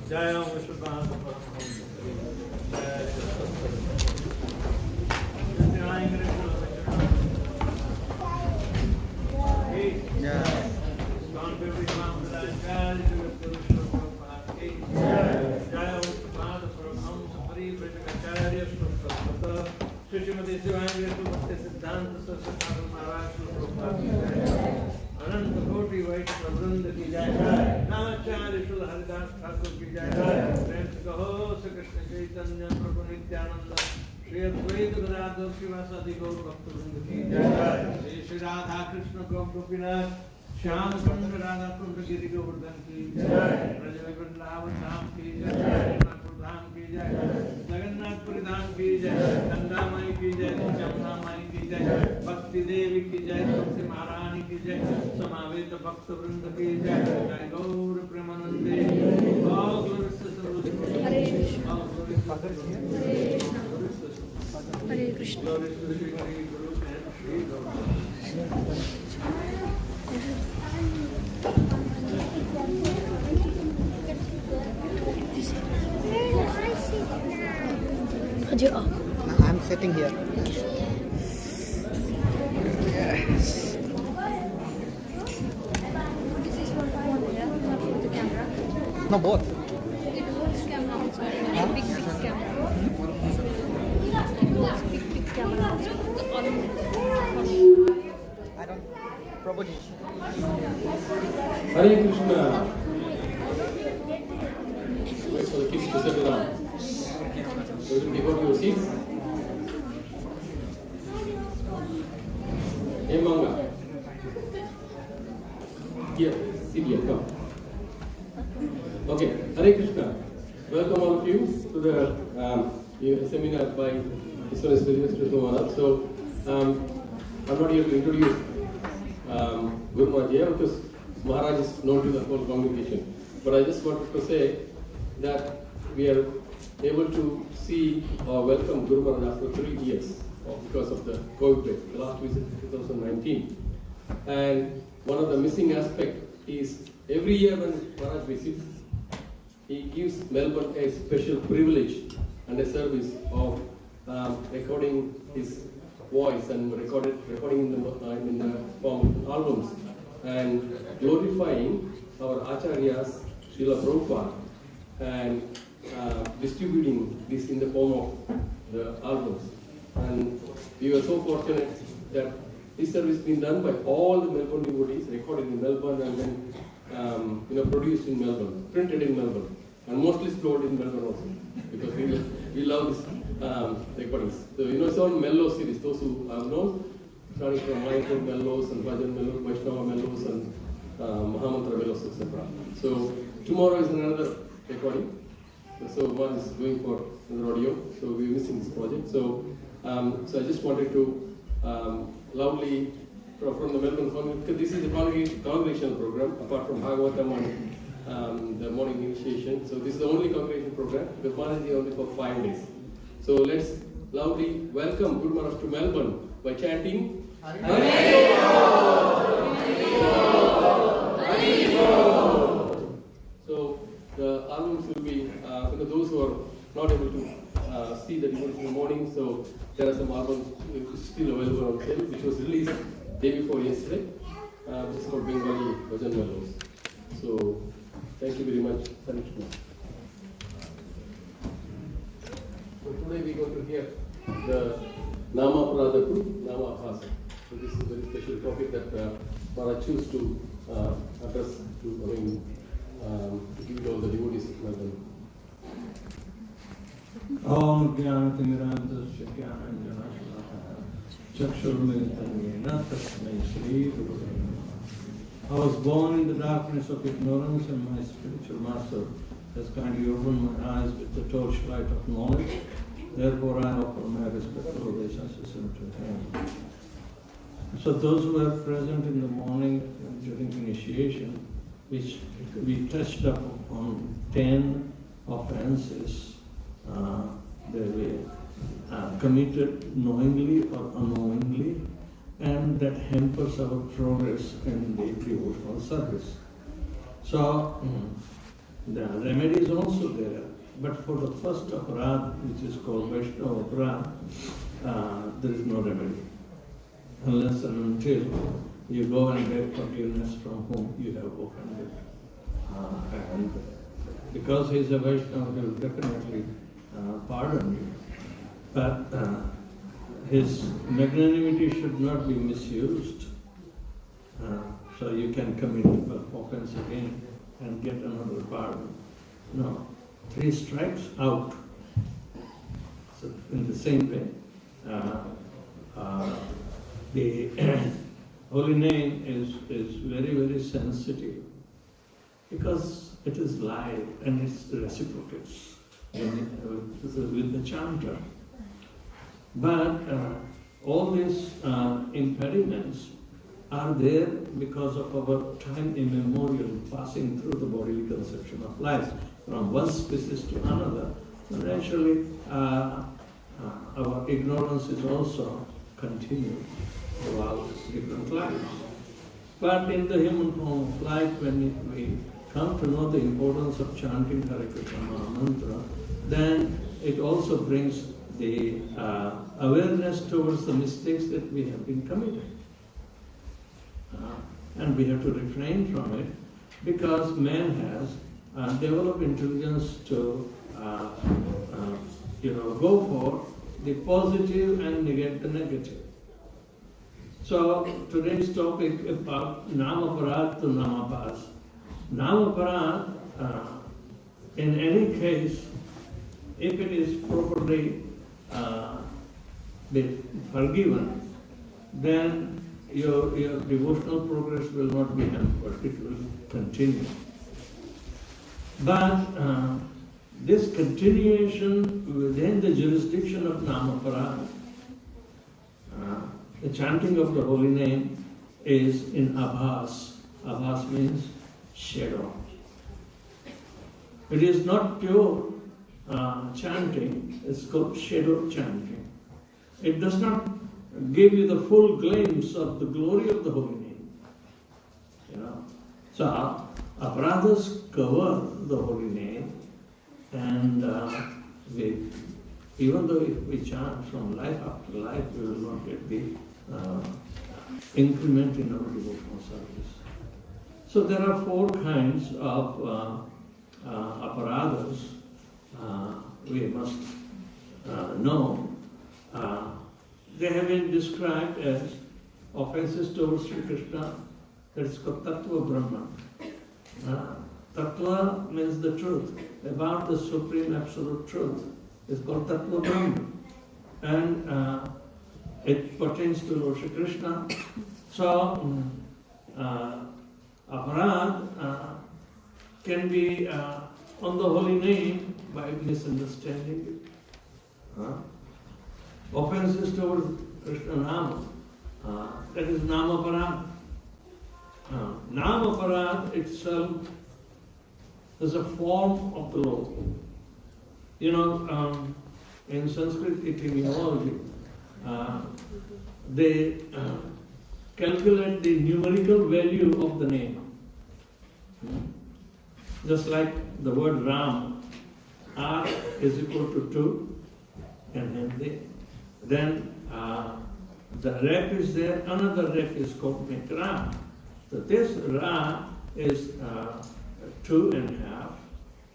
Jaya Vishwabhata Paramahamsa. Bhaktivedanta Ananta Koti Vaishnava Vrinda ki jai, Nama-Acharya Srila Haridas Thakur ki jai, Kehoe Krishna Chaitanya Prabhu Nityananda, Shri Advaita Gadadhar Srivasadi Gaur Bhakta Vrinda ki jai, Shri Radha Krishna Gopinath, Shyam Sundar Radha Kunda Giri Govardhan ki jai, Raja Vrindavan Dham ki jai, Nagpur Dham ki jai, Jagannath Puri Dham ki jai, Ganga Mai ki jai, Jamna Mai ki jai, Bhakti Devi ki jai, Tulsi Maharani ki jai, Samaveta Bhakta Vrinda ki jai, Jai Gaur Premanande, all glories to Sarvaswati, all glories to Sarvaswati, Hare Krishna. glories to Shri Hari Guru and Shri Gaur. I'm sitting here. Yes. This is what I want to for the camera. No, both. It holds camera also. Big camera. It holds big camera also. I don't. Prabhuji. Hare Krishna. Wait for the kids to settle down. So you can go to your seats. Hey Manga. Here, sit here, come. Okay, Hare Krishna. Welcome all of you to the seminar by ISKCON Vedavyasa. So, I'm not here to introduce Guru Maharaj because Maharaj is known to the whole congregation. But I just wanted to say that we are able to see or welcome Guru Maharaj after 3 years because of the COVID. The last visit in 2019. And one of the missing aspects is every year when Maharaj visits, he gives Melbourne a special privilege and a service of recording his voice and recording in the form of albums and glorifying our Acharyas, Srila Prabhupada, and distributing this in the form of the albums. And we were so fortunate that this service has been done by all the Melbourne devotees, recorded in Melbourne and then produced in Melbourne, printed in Melbourne, and mostly stored in Melbourne also, because we love this recordings. So it's all Mellow series. Those who have known, starting from Mayapur Mellows and Bhajan Mellows, Vaishnava Mellows, and Mahamantra Mellows, etc. So tomorrow is another recording. So one is going for another audio. So we're missing this project. So I just wanted to loudly from the Melbourne congregation, because this is a congregational program apart from Bhagavatam and the morning initiation. So this is the only congregation program because Maharaj is here only for 5 days. So let's loudly welcome Guru Maharaj to Melbourne by chanting Hare Krishna. So the albums will be for those who are not able to see the devotees in the morning. So there are some albums still available on sale, which was released day before yesterday. This is called Bengali Bhajan Mellows. So thank you very much. Hare Krishna. So today we are going to hear the Nama-Aparadha to Nama-Abhas. So this is a very special topic that Maharaj chose to address to give it all the devotees of Melbourne. Om Jnana-Timirandasya Jnana-Shalakhaya Chakshurmilitam Yena Tasmai Shri Gurave Namaha. I was born in the darkness of ignorance, and my spiritual master has kindly opened my eyes with the torchlight of knowledge. Therefore, I offer my respectful obeisances unto him. So those who were present in the morning during initiation, which we touched up on 10 offenses they were committed knowingly or unknowingly, and that hampers our progress in the devotional service. So The remedy is also there. But for the first aparadha, which is called Vaishnava aparadha, there is no remedy. Unless and until you go and beg forgiveness from whom you have offended. And because he is a Vaishnava, he will definitely pardon you. But his magnanimity should not be misused. So you can commit offense again and get another pardon. No. 3 strikes out. So in the same way, the holy name is very, very sensitive because it is live and it reciprocates with the chanter. But all these impediments are there because of our time immemorial passing through the bodily conception of life from one species to another. So naturally, our ignorance is also continued throughout different lives. But in the human form of life, when we come to know the importance of chanting Hare Krishna Mahamantra, then it also brings the awareness towards the mistakes that we have been committing. And we have to refrain from it because man has developed intelligence to go for the positive and negate the negative. So today's topic about Nama-Aparadha to Nama-Abhas. Nama-Aparadha, in any case, if it is properly forgiven, then your devotional progress will not be hampered, it will continue. But this continuation within the jurisdiction of Nama-Aparadha, the chanting of the holy name is in Abhas. Abhas means shadow. It is not pure chanting, it's called shadow chanting. It does not give you the full glimpse of the glory of the holy name. So aparadhas cover the holy name, and even though if we chant from life after life, we will not get the increment in our devotional service. So there are 4 kinds of aparadhas we must know. They have been described as offenses towards Sri Krishna, that is called Tattva Brahma. Tattva means the truth, about the supreme absolute truth. It's called Tattva Brahma. And it pertains to Lord Sri Krishna. So, aparadha can be on the holy name by misunderstanding it. Offenses towards Krishna Nama, that is Nama-Aparadha. Nama-Aparadha itself is a form of the law. In Sanskrit etymology, they calculate the numerical value of the name. Just like the word Ram, R is equal to 2, and then the rep is there, another rep is called Ra. So this Ra is 2.5,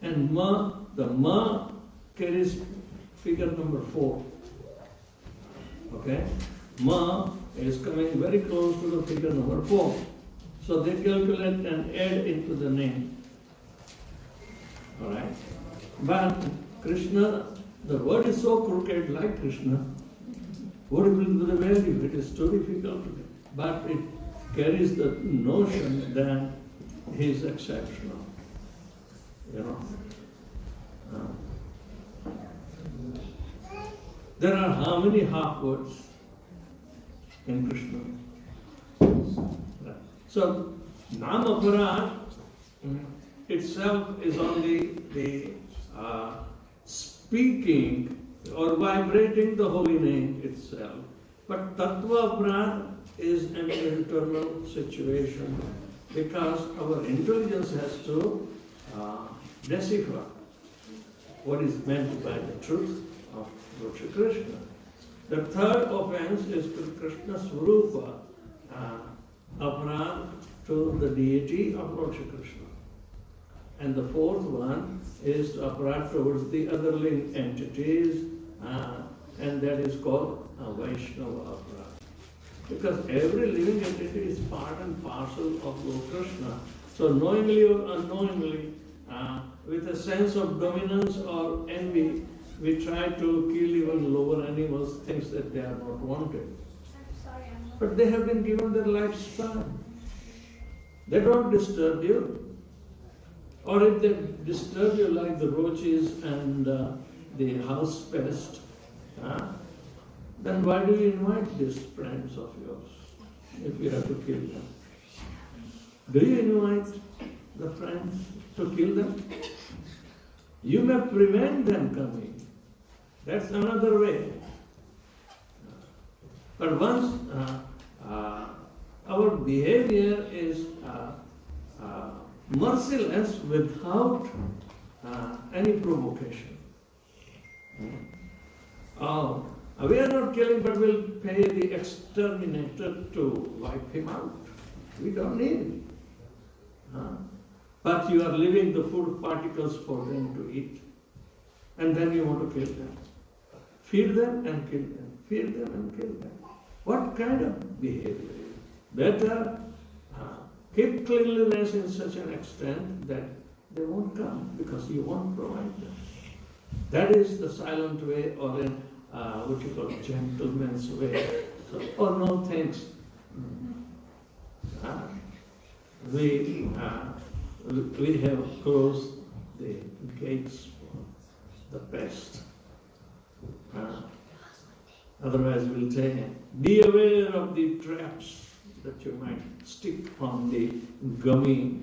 and Ma, the Ma carries figure number 4. Okay? Ma is coming very close to the figure number 4. So they calculate and add into the name. Alright? But Krishna, the word is so crooked like Krishna. What will be the value? It is too difficult to get. But it carries the notion that he is exceptional. There are how many half words in Krishna? So, Nama-Aparadha itself is only the speaking or vibrating the holy name itself. But Tattva-Aparadha is an internal situation because our intelligence has to decipher what is meant by the truth of Lord Shri Krishna. The third offense is to Krishna Swarupa, aparadha to the deity of Lord Shri Krishna. And the fourth one is to aparadha towards the other living entities, and that is called Vaishnava aparadha. Because every living entity is part and parcel of Lord Krishna. So knowingly or unknowingly, with a sense of dominance or envy, we try to kill even lower animals, things that they are not wanted. But they have been given their lifespan. They don't disturb you. Or if they disturb you like the roaches and the house pest, then why do you invite these friends of yours if you have to kill them? Do you invite the friends to kill them? You may prevent them coming. That's another way. But once our behavior is merciless without any provocation. We are not killing, but we'll pay the exterminator to wipe him out. We don't need it. But you are leaving the food particles for them to eat. And then you want to kill them. Feed them and kill them. Feed them and kill them. What kind of behavior is it? Better keep cleanliness in such an extent that they won't come because you won't provide them. That is the silent way, or in what you call gentleman's way. So, oh no, thanks. We have closed the gates for the pest. Otherwise, we'll say, be aware of the traps that you might stick on the gummy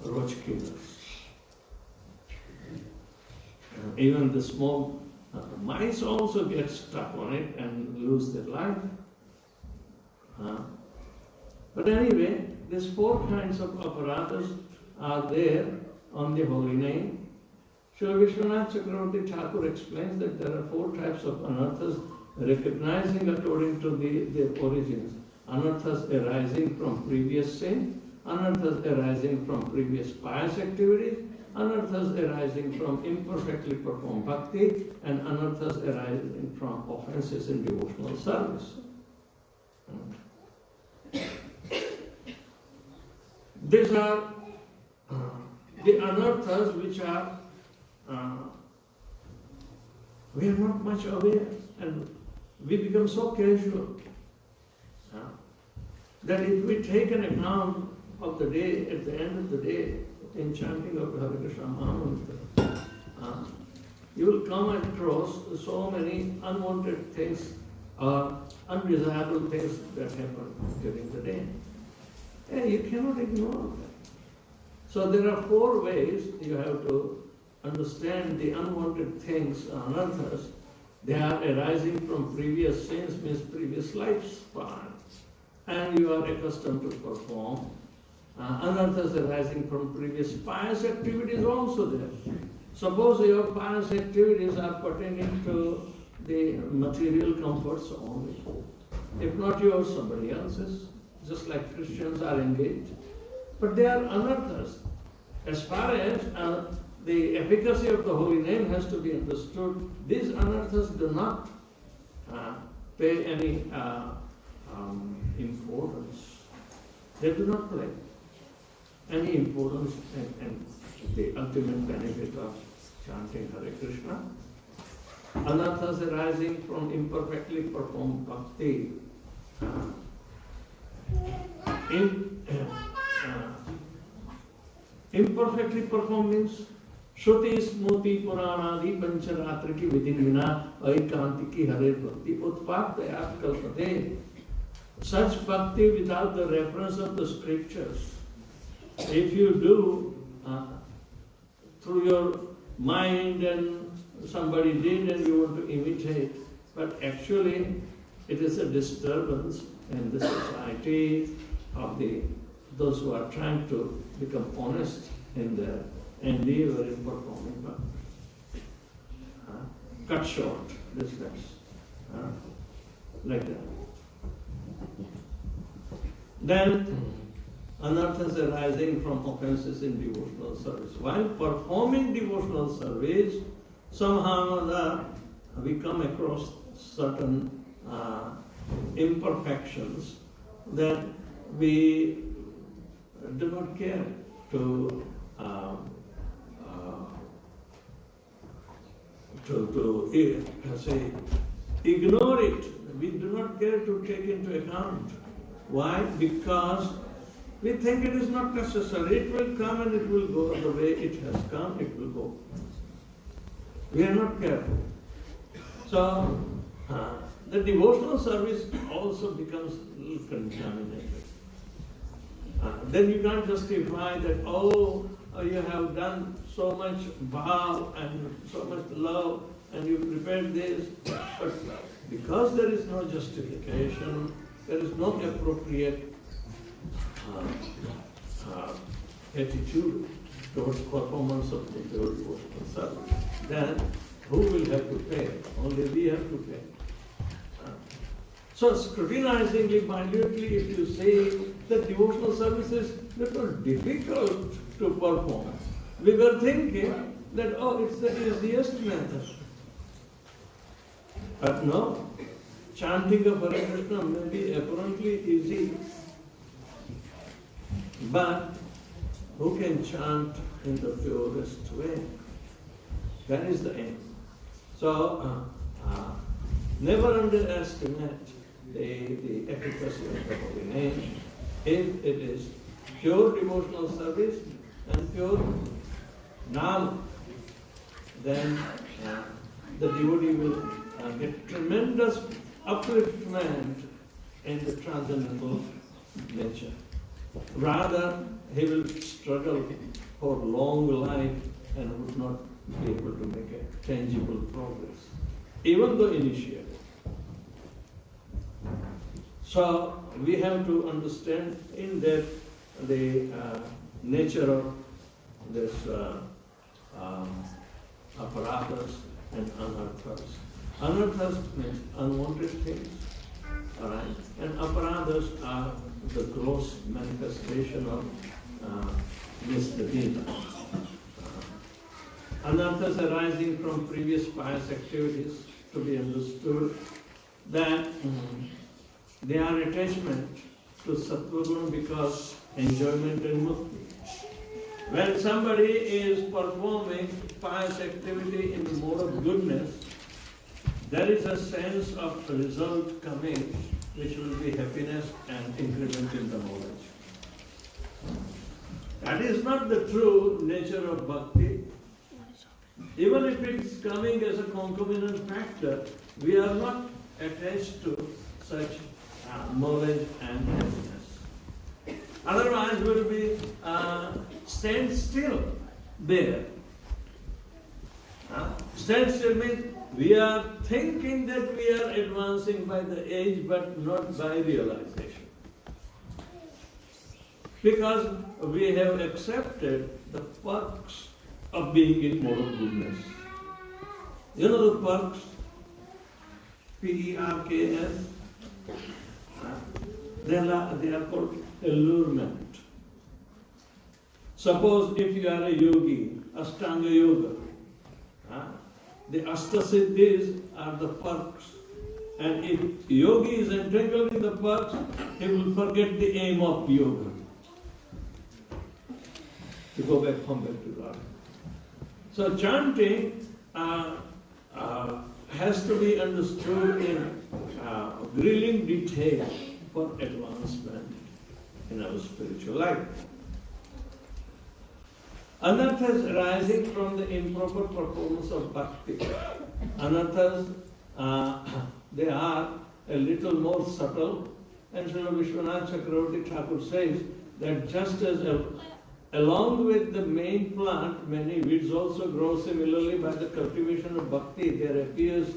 roach killers. Even the small mice also get stuck on it and lose their life. But anyway, these four kinds of aparadhas are there on the holy name. Srila Vishwanath Chakravarti Thakur explains that there are four types of anarthas, recognizing according to their origins. Anarthas arising from previous sin, anarthas arising from previous pious activities, anarthas arising from imperfectly performed bhakti, and anarthas arising from offenses in devotional service. These are the anarthas which are, we are not much aware, and we become so casual that if we take an account of the day, at the end of the day, in chanting of Hare Krishna Mahamantra, you will come across so many unwanted things or undesirable things that happen during the day. And you cannot ignore that. So there are four ways you have to understand the unwanted things, anarthas. They are arising from previous sins, means previous lifespan, and you are accustomed to perform. Anarthas arising from previous pious activities also there. Suppose your pious activities are pertaining to the material comforts only. If not yours, somebody else's, just like Christians are engaged. But they are anarthas. As far as the efficacy of the holy name has to be understood, these anarthas do not pay any importance. They do not play any importance and the ultimate benefit of chanting Hare Krishna. Anarthas arising from imperfectly performed bhakti. Imperfectly performed means Shruti Smruti Puranadi Pancharatra ki vidhi vina aikanti ki Hare Bhakti utpatayat kalpate. Such bhakti without the reference of the scriptures, if you do through your mind and somebody did and you want to imitate, but actually it is a disturbance in the society of those who are trying to become honest in their endeavor in performing bhakti. Cut short this verse. Like that. Then anarthas arising from offenses in devotional service. While performing devotional service, somehow or other we come across certain imperfections that we do not care to say ignore it. We do not care to take into account. Why? Because we think it is not necessary. It will come and it will go the way it has come, it will go. We are not careful. So, the devotional service also becomes a little contaminated. Then you can't justify that, you have done so much vow and so much love and you prepared this, but because there is no justification, there is no appropriate attitude towards performance of the devotional service, then who will have to pay? Only we have to pay. So scrutinizingly, minutely, if you say that devotional service is little difficult to perform, we were thinking that, it's the easiest method. But no, chanting of Hare Krishna may be apparently easy, but who can chant in the purest way? That is the aim. So, never underestimate the efficacy of the holy name. If it is pure devotional service and pure Nama, then the devotee will get tremendous upliftment in the transcendental nature. Rather, he will struggle for long life and would not be able to make a tangible progress, even though initiated. So we have to understand in that the nature of this aparadhas and anarthas. Anarthas means unwanted things, all right? And aparadhas are the gross manifestation of misdemeanor. Anarthas arising from previous pious activities to be understood that they are attachment to sattva guna because enjoyment and mukti. When somebody is performing pious activity in the mode of goodness, there is a sense of result coming which will be happiness and increment in the knowledge. That is not the true nature of bhakti. Even if it's coming as a concomitant factor, we are not attached to such knowledge and happiness. Otherwise, we will be stand still there. Stand still means we are thinking that we are advancing by the age, but not by realization. Because we have accepted the perks of being in mode of goodness. You know the perks? P-E-R-K-S? They are called allurement. Suppose if you are a yogi, Ashtanga Yoga, the Ashtasiddhis are the perks. And if yogi is entangled in the perks, he will forget the aim of yoga. To go back, come back to God. So chanting has to be understood in grilling detail for advancement in our spiritual life. Anarthas arising from the improper performance of bhakti. Anarthas, they are a little more subtle, and Srila Vishwanath Chakravarti Thakur says that just as along with the main plant, many weeds also grow. Similarly, by the cultivation of bhakti, there appears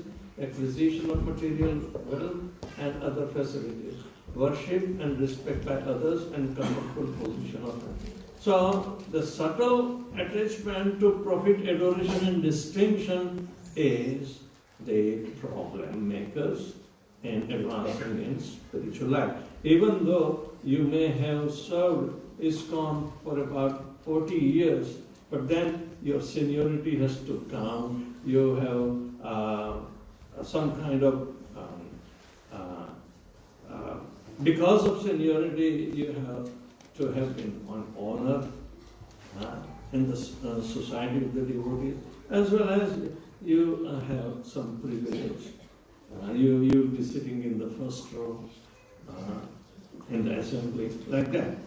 acquisition of material wealth and other facilities, worship and respect by others, and comfortable position of life. So the subtle attachment to profit, adoration and distinction is the problem makers in advancing in spiritual life. Even though you may have served ISKCON for about 40 years, but then your seniority has to come. You have some kind of, because of seniority, you have to have been on honor in the society of the devotees, as well as you have some privilege. You'll be sitting in the first row in the assembly, like that.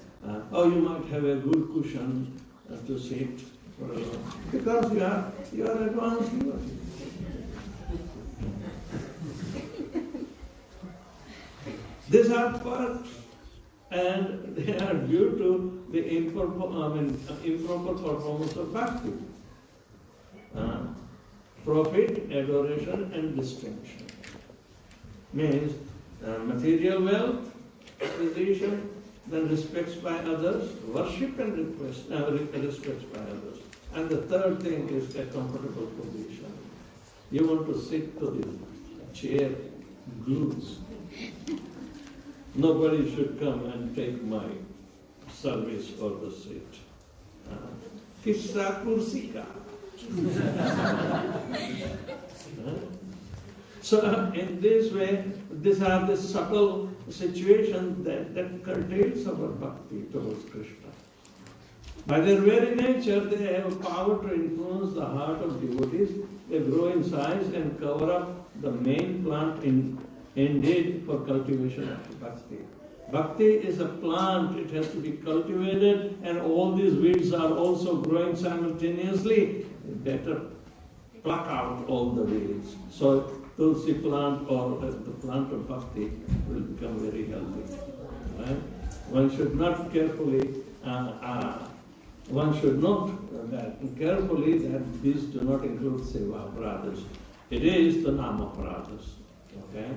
Or you might have a good cushion to sit for a while, because you are advanced devotee. These are perks, and they are due to the improper performance of bhakti. Profit, adoration, and distinction means material wealth, acquisition, then respects by others, worship and respects by others. And the third thing is a comfortable position. You want to sit to this chair glues. Nobody should come and take my service or the seat. Kissa kursika. So in this way, these are the subtle situations that curtails our bhakti towards Krishna. By their very nature, they have power to influence the heart of devotees. They grow in size and cover up the main plant indeed for cultivation of bhakti. Bhakti is a plant, it has to be cultivated, and all these weeds are also growing simultaneously. Better pluck out all the weeds. So Tulsi plant or the plant of bhakti will become very healthy. Right? One should not carefully, one should note that carefully that these do not include Seva-Aparadhas. It is the Nama-Aparadhas. Okay?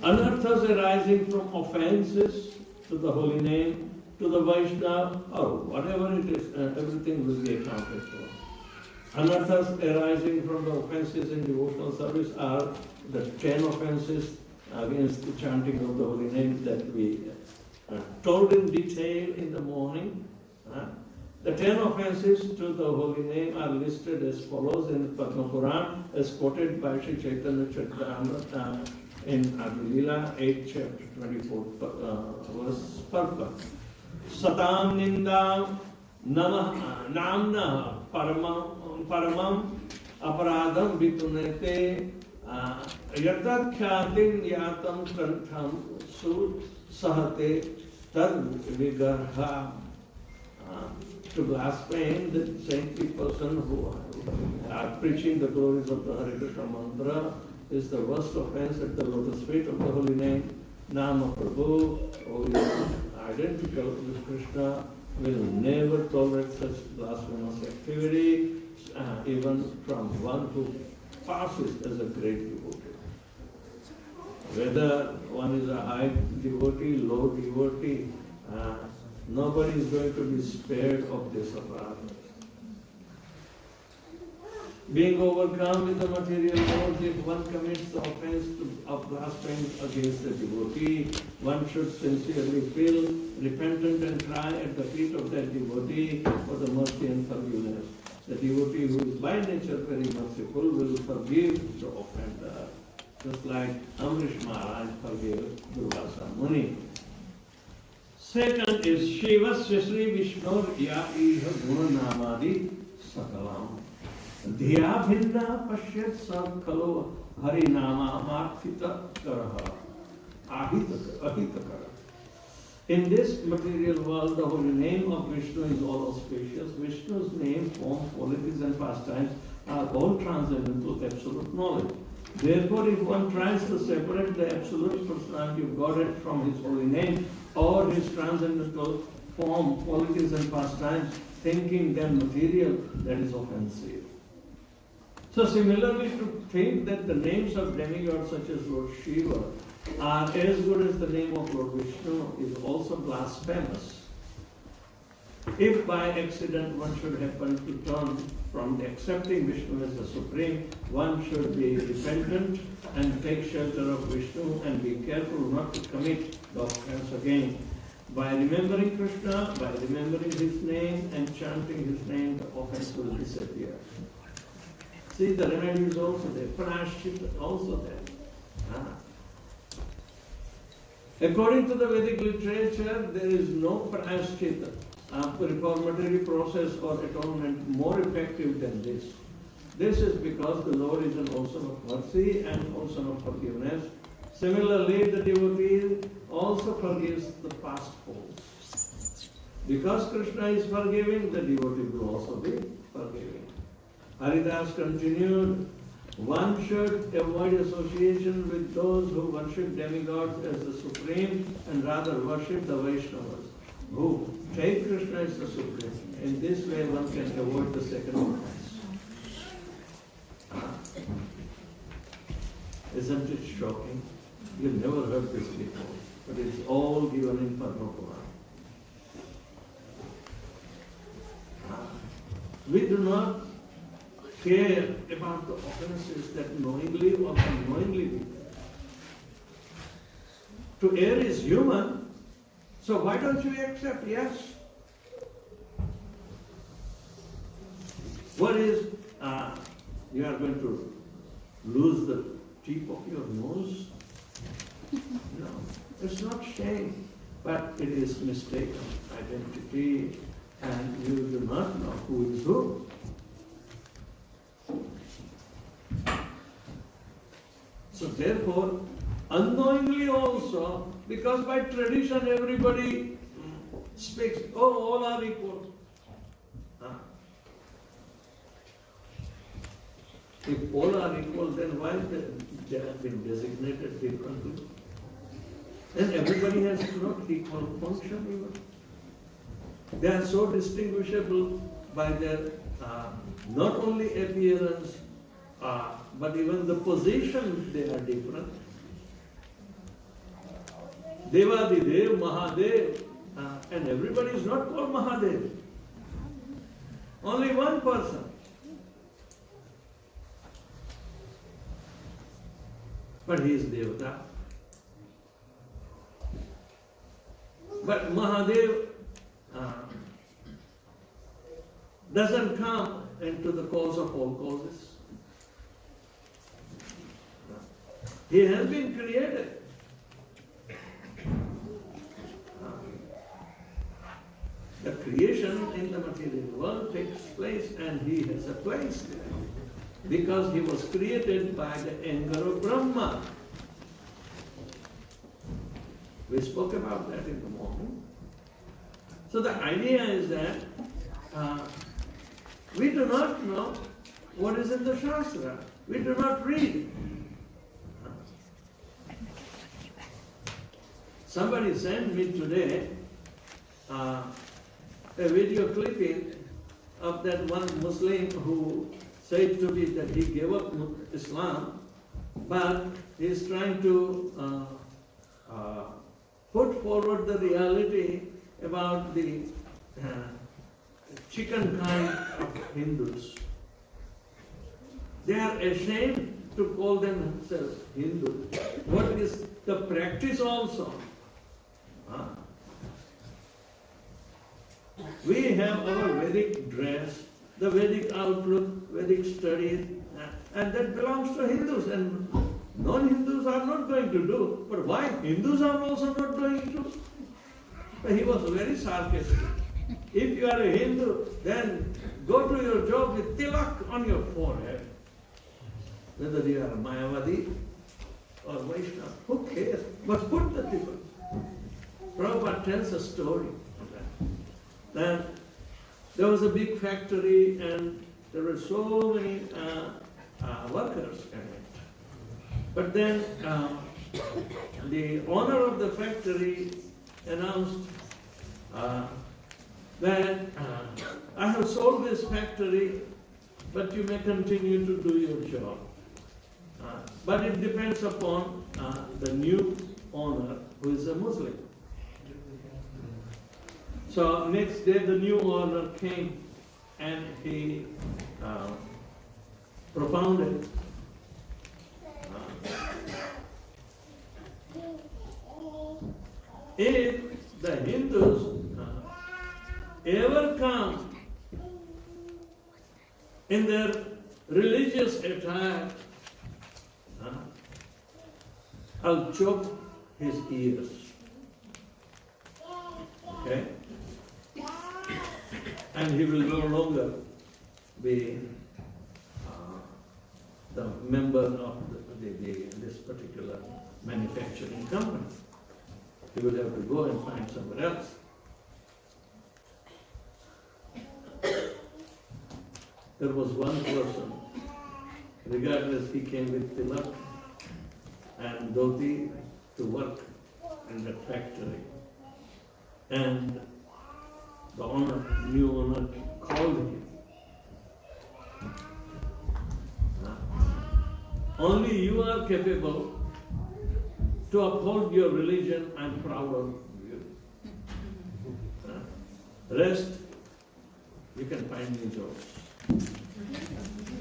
Anarthas arising from offenses to the holy name, to the Vaishnava, or whatever it is, everything will be accounted for. Anarthas arising from the offenses in devotional service are the 10 offenses against the chanting of the holy name that we told in detail in the morning. The 10 offenses to the holy name are listed as follows in Padma Puran, as quoted by Sri Chaitanya Charitamrita in Adilila 8 chapter 24 verse purport. Satam nindam namna paramam aparadam vitunete yatakhyatin yatam kantham su sahate tad vigarha. To blaspheme the saintly person who are preaching the glories of the Hare Krishna mantra is the worst offense at the lotus feet of the holy name. Nama-Prabhu, who is identical with Krishna, will never tolerate such blasphemous activity, even from one who passes as a great devotee. Whether one is a high devotee, low devotee, nobody is going to be spared of this aparadha. Being overcome with the material world, if one commits the offense of blasphemy against the devotee, one should sincerely feel repentant and cry at the feet of that devotee for the mercy and forgiveness. The devotee who is by nature very merciful will forgive the offender, just like Amrish Maharaj forgave Durvasa Muni. Second is Shivasya Sri Vishnur Ya Iha Guna Namadi Sakalam. Dhiya Bhinna Pashyat Sam Kalo Hari Nama Marthita Karaha Ahita Kara. In this material world, the holy name of Vishnu is all auspicious. Vishnu's name, form, qualities and pastimes are all transcendental absolute knowledge. Therefore, if one tries to separate the absolute personality of Godhead from his holy name or his transcendental form, qualities and pastimes, thinking them material, that is offensive. So similarly, to think that the names of demigods such as Lord Shiva are as good as the name of Lord Vishnu is also blasphemous. If by accident one should happen to turn from accepting Vishnu as the Supreme, one should be repentant and take shelter of Vishnu and be careful not to commit the offense again. By remembering Krishna, by remembering his name and chanting his name, the offense will disappear. See, the remedy is also there. Prashchit also there. According to the Vedic literature, there is no prashchit, reformatory process or atonement more effective than this. This is because the Lord is an ocean of mercy and ocean of forgiveness. Similarly, the devotee also forgives the past faults. Because Krishna is forgiving, the devotee will also be forgiving. Haridas continued, one should avoid association with those who worship demigods as the supreme and rather worship the Vaishnavas, who take Krishna as the supreme. In this way, one can avoid the second offense. Isn't it shocking? You've never heard this before, but it's all given in Padma Purana. We do not care about the offenses that knowingly or unknowingly we do. To err is human, so why don't you accept? Yes. What is, you are going to lose the tip of your nose? No, it's not shame, but it is mistaken identity, and you do not know who is who. So therefore, unknowingly also, because by tradition everybody speaks, oh, all are equal. If all are equal, then why they have been designated differently? And everybody has not equal function even. They are so distinguishable by their not only appearance, but even the position they are different. Devadidev, Mahadev, and everybody is not called Mahadev. Only one person. But he is Devata. But Mahadev doesn't come into the cause of all causes. He has been created. The creation in the material world takes place and he has a place there. Because he was created by the anger of Brahma. We spoke about that in the morning. So the idea is that we do not know what is in the Shastra. We do not read. Somebody sent me today a video clipping of that one Muslim who said to me that he gave up Islam, but he is trying to put forward the reality about the chicken kind of Hindus. They are ashamed to call themselves Hindus. What is the practice also? We have our Vedic dress, the Vedic outlook, Vedic studies, and that belongs to Hindus, and non-Hindus are not going to do. But why Hindus are also not going to? But he was very sarcastic. If you are a Hindu, then go to your job with tilak on your forehead. Whether you are a Mayavadi or Vaishnava, who cares? But put the tilak. Prabhupada tells a story of that there was a big factory and there were so many workers in it. But then the owner of the factory announced that I have sold this factory, but you may continue to do your job. But it depends upon the new owner who is a Muslim. So next day the new owner came and he propounded if the Hindus ever come in their religious attire, I'll chop his ears. Okay? And he will no longer be the member of this particular manufacturing company. He will have to go and find somewhere else. There was one person, regardless, he came with tilak and dhoti to work in the factory. And the owner, new owner, called him. Only you are capable to uphold your religion. I'm proud of you. Rest, you can find new jobs.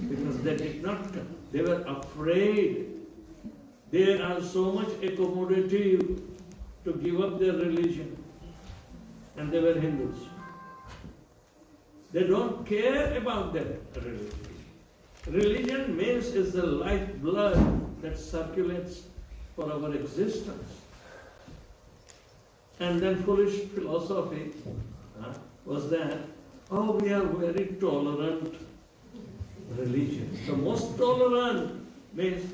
Because they did not come. They were afraid. They are so much accommodative to give up their religion. And they were Hindus. They don't care about their religion. Religion means is the lifeblood that circulates for our existence. And then foolish philosophy was that, oh, we are very tolerant religion. The most tolerant means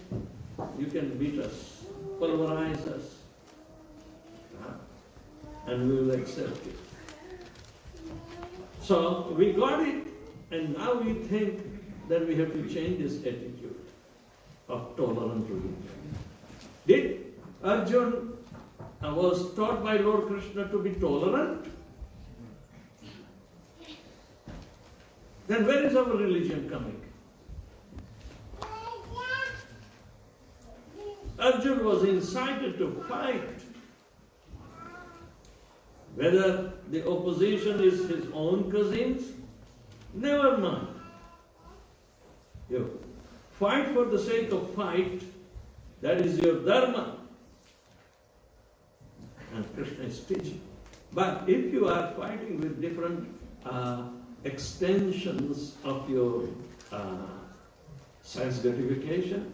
you can beat us, pulverize us, and we will accept it. So we got it, and now we think that we have to change this attitude of tolerant religion. Did Arjun was taught by Lord Krishna to be tolerant? Then where is our religion coming? Arjun was incited to fight. Whether the opposition is his own cousins, never mind. You fight for the sake of fight, that is your dharma. And Krishna is teaching. But if you are fighting with different extensions of your sense gratification,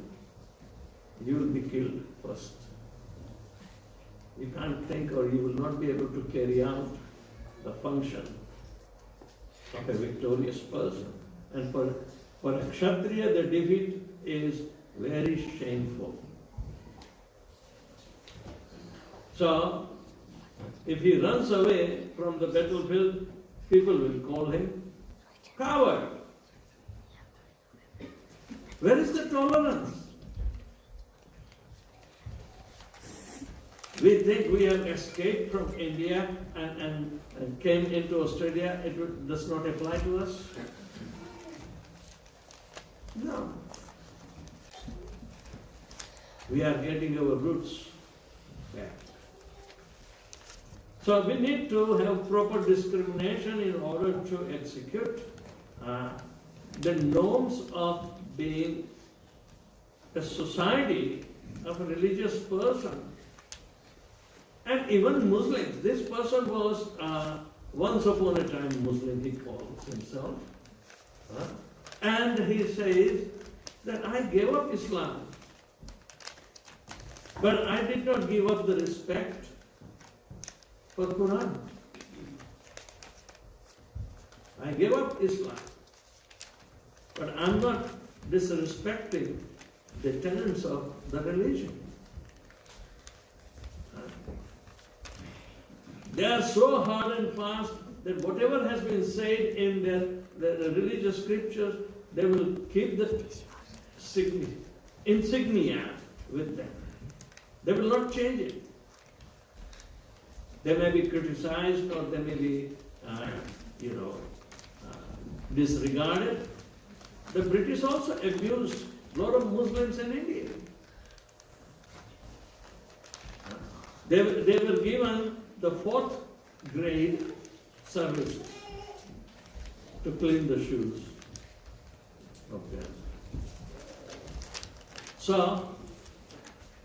you will be killed first. You can't think, or you will not be able to carry out the function of a victorious person. And for a Kshatriya, the defeat is very shameful. So, if he runs away from the battlefield, people will call him coward. Where is the tolerance? We think we have escaped from India and came into Australia. It does not apply to us. No. We are getting our roots back. So we need to have proper discrimination in order to execute the norms of being a society of a religious person. And even Muslims. This person was once upon a time Muslim, he calls himself. And he says that I gave up Islam. But I did not give up the respect for Quran. I gave up Islam. But I'm not disrespecting the tenets of the religion. They are so hard and fast that whatever has been said in the religious scriptures, they will keep the insignia with them. They will not change it. They may be criticized or they may be, disregarded. The British also abused lot of Muslims in India. They were given the 4th grade service to clean the shoes. Okay. So,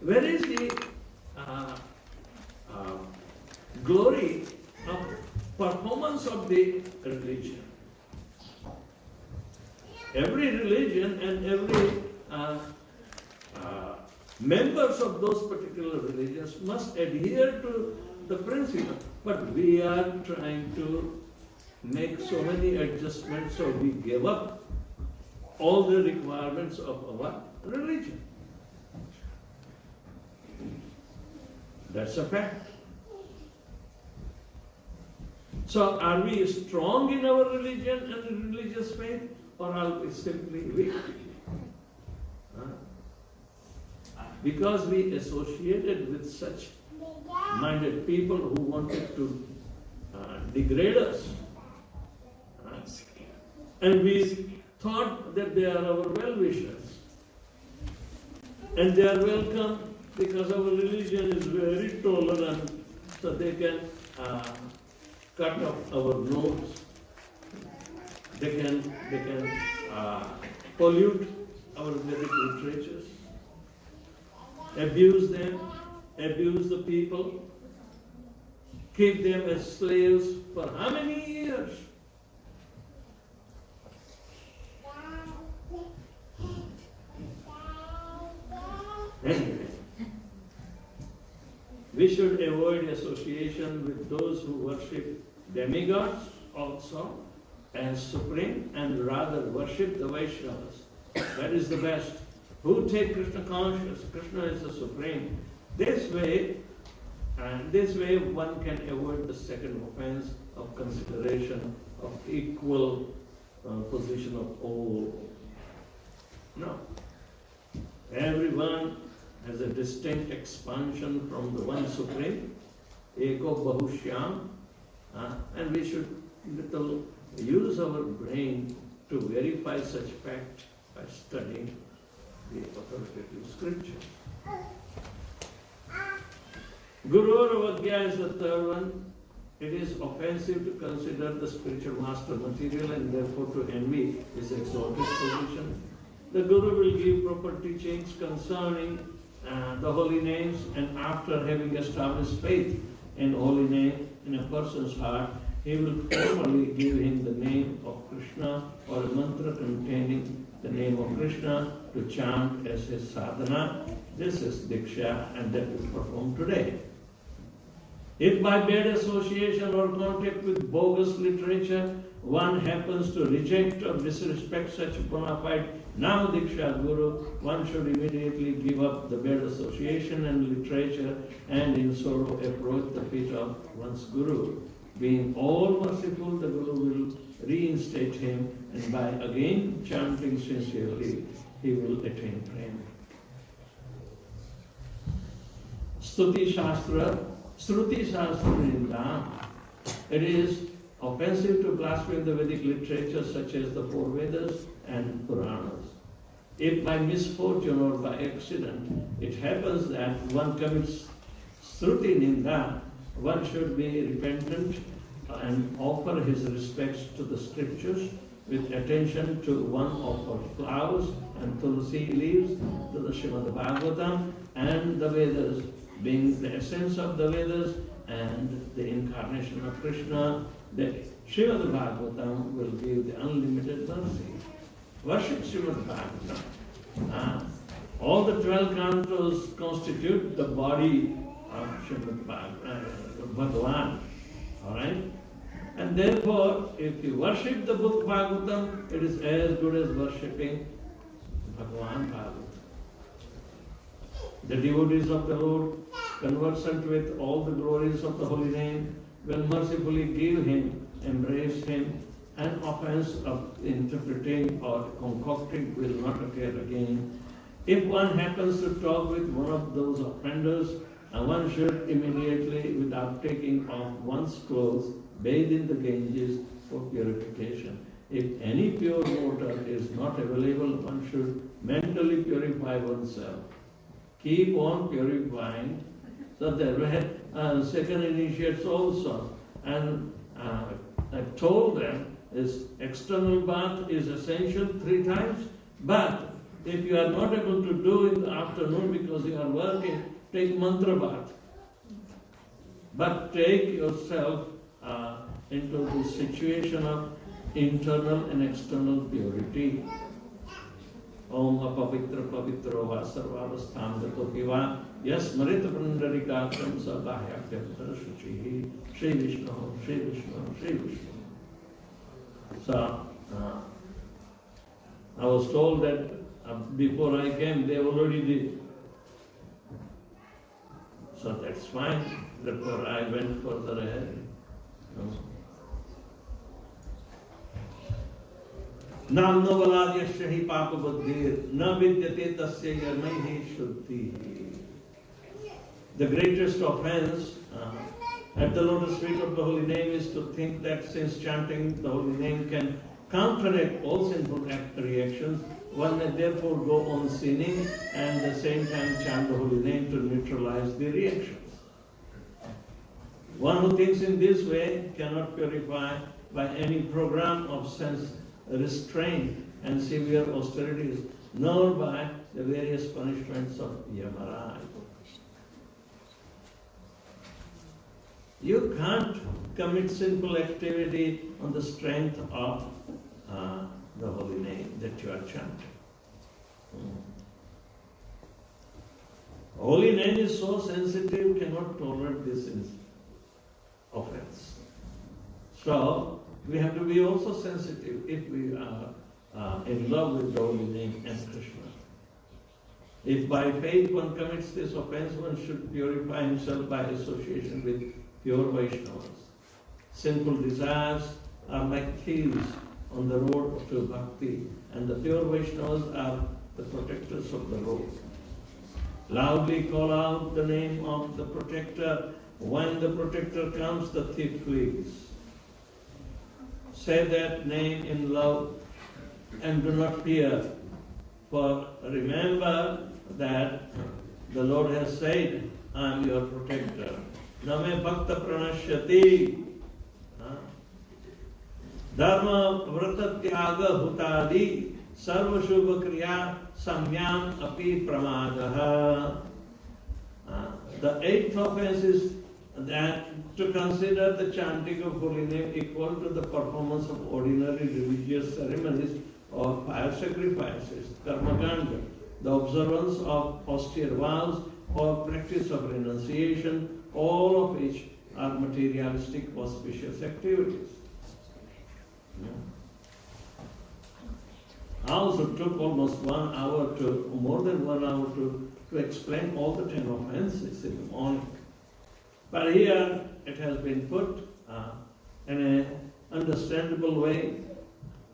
where is the glory of performance of the religion? Every religion and every members of those particular religions must adhere to the principle. But we are trying to make so many adjustments, so we give up all the requirements of our religion. That's a fact. So are we strong in our religion and religious faith, or are we simply weak? Because we associated with such minded people who wanted to degrade us. And we thought that they are our well-wishers. And they are welcome because our religion is very tolerant, so they can cut off our nose. They can pollute our Vedic literatures, abuse them, abuse the people, keep them as slaves for how many years? Anyway, we should avoid association with those who worship demigods also as supreme, and rather worship the Vaishnavas. That is the best. Who take Krishna conscious? Krishna is the supreme. This way one can avoid the second offense of consideration of equal position of all. No. Everyone has a distinct expansion from the one supreme, Eko Bahushyam, and we should use our brain to verify such fact by studying the authoritative scriptures. Guru Avagya is the third one. It is offensive to consider the spiritual master material and therefore to envy his exalted position. The Guru will give proper teachings concerning the holy names, and after having established faith in holy name in a person's heart, he will formally give him the name of Krishna or a mantra containing the name of Krishna to chant as his sadhana. This is Diksha, and that is performed today. If by bad association or contact with bogus literature, one happens to reject or disrespect such bona fide Nama-Diksha Guru, one should immediately give up the bad association and literature and in sorrow approach the feet of one's Guru. Being all merciful, the Guru will reinstate him, and by again chanting sincerely, he will attain prema. Stuti Shastra, Shruti Shastra Ninda. It is offensive to blaspheme the Vedic literature such as the 4 Vedas and Puranas. If by misfortune or by accident it happens that one commits Shruti Ninda, one should be repentant and offer his respects to the scriptures with attention to one of our flowers and tulsi leaves, to the Srimad-Bhagavatam and the Vedas, being the essence of the Vedas and the incarnation of Krishna. The Srimad-Bhagavatam will give the unlimited mercy. Worship Srimad-Bhagavatam. All the 12 cantos constitute the body of Bhagavan. Alright? And therefore, if you worship the book Bhagavatam, it is as good as worshipping Bhagavan Bhagavatam. The devotees of the Lord, conversant with all the glories of the holy name, will mercifully give him, embrace him, and offense of interpreting or concocting will not occur again. If one happens to talk with one of those offenders, one should immediately, without taking off one's clothes, bathe in the Ganges for purification. if any pure water is not available, one should mentally purify oneself. Keep on purifying. So there were second initiates also. And I told them this external bath is essential 3 times, but if you are not able to do in the afternoon because you are working, take mantra bath. But take yourself into the situation of internal and external purity. Om apavitra pavitro va sarvavastham gato piva yas marita prandarikakam sabhayakyatra shuchihi Shri Vishnu, Shri Vishnu, Shri Vishnu. So, I was told that before I came, they already did. So that's fine. Therefore, I went further ahead. Nam novaladhyasya hi papa buddhir na vidyate tasya yarmaihi shuddhi. The greatest offense at the lotus feet of the holy name is to think that since chanting the holy name can counteract all sinful reactions, one may therefore go on sinning and at the same time chant the holy name to neutralize the reactions. One who thinks in this way cannot purify by any program of sense restraint and severe austerities, nor by the various punishments of Yamaraj. You can't commit sinful activity on the strength of the holy name that you are chanting. Holy name is so sensitive, cannot tolerate this offense. So, we have to be also sensitive if we are in love with the holy name and Krishna. If by faith one commits this offense, one should purify himself by association with pure Vaishnavas. Sinful desires are like thieves on the road to bhakti, and the pure Vaishnavas are the protectors of the road. Loudly call out the name of the protector. When the protector comes, the thief flees. Say that name in love and do not fear. For remember that the Lord has said, I am your protector. Name bhakta pranashyati. Dharma vrata tyaga bhutadi sarva shubha kriya samyam api pramadaha. The 8th offense is that to consider the chanting of holy name equal to the performance of ordinary religious ceremonies or fire sacrifices, karmakanda, the observance of austere vows or practice of renunciation, all of which are materialistic auspicious activities. I also took almost 1 hour to, more than 1 hour to explain all the 10 offenses in the morning. But here it has been put in an understandable way.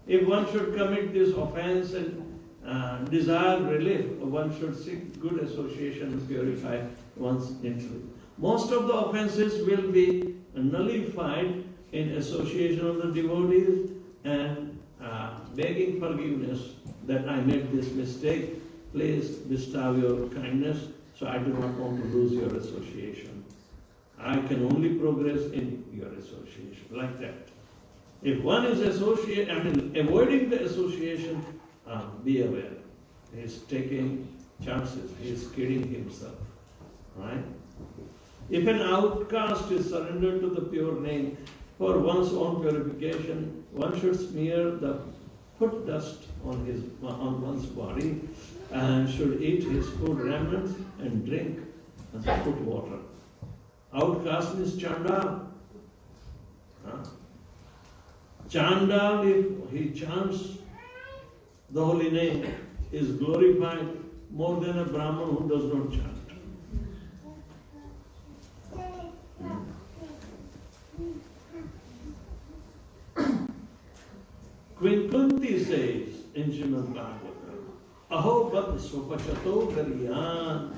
If one should commit this offense and desire relief, one should seek good association and purify one's intellect. Most of the offenses will be nullified in association of the devotees and begging forgiveness that I made this mistake. Please bestow your kindness, so I do not want to lose your association. I can only progress in your association, like that. If one is avoiding the association, be aware. He is taking chances, he is kidding himself. Right? If an outcast is surrendered to the pure name for one's own purification, one should smear the foot dust on one's body and should eat his food remnants and drink the foot water. Outcast is Chandal. Chandal, if he chants the holy name, is glorified more than a Brahman who does not chant. Queen Kunti says in Srimad Bhagavatam, Aho bat swapachato gariyan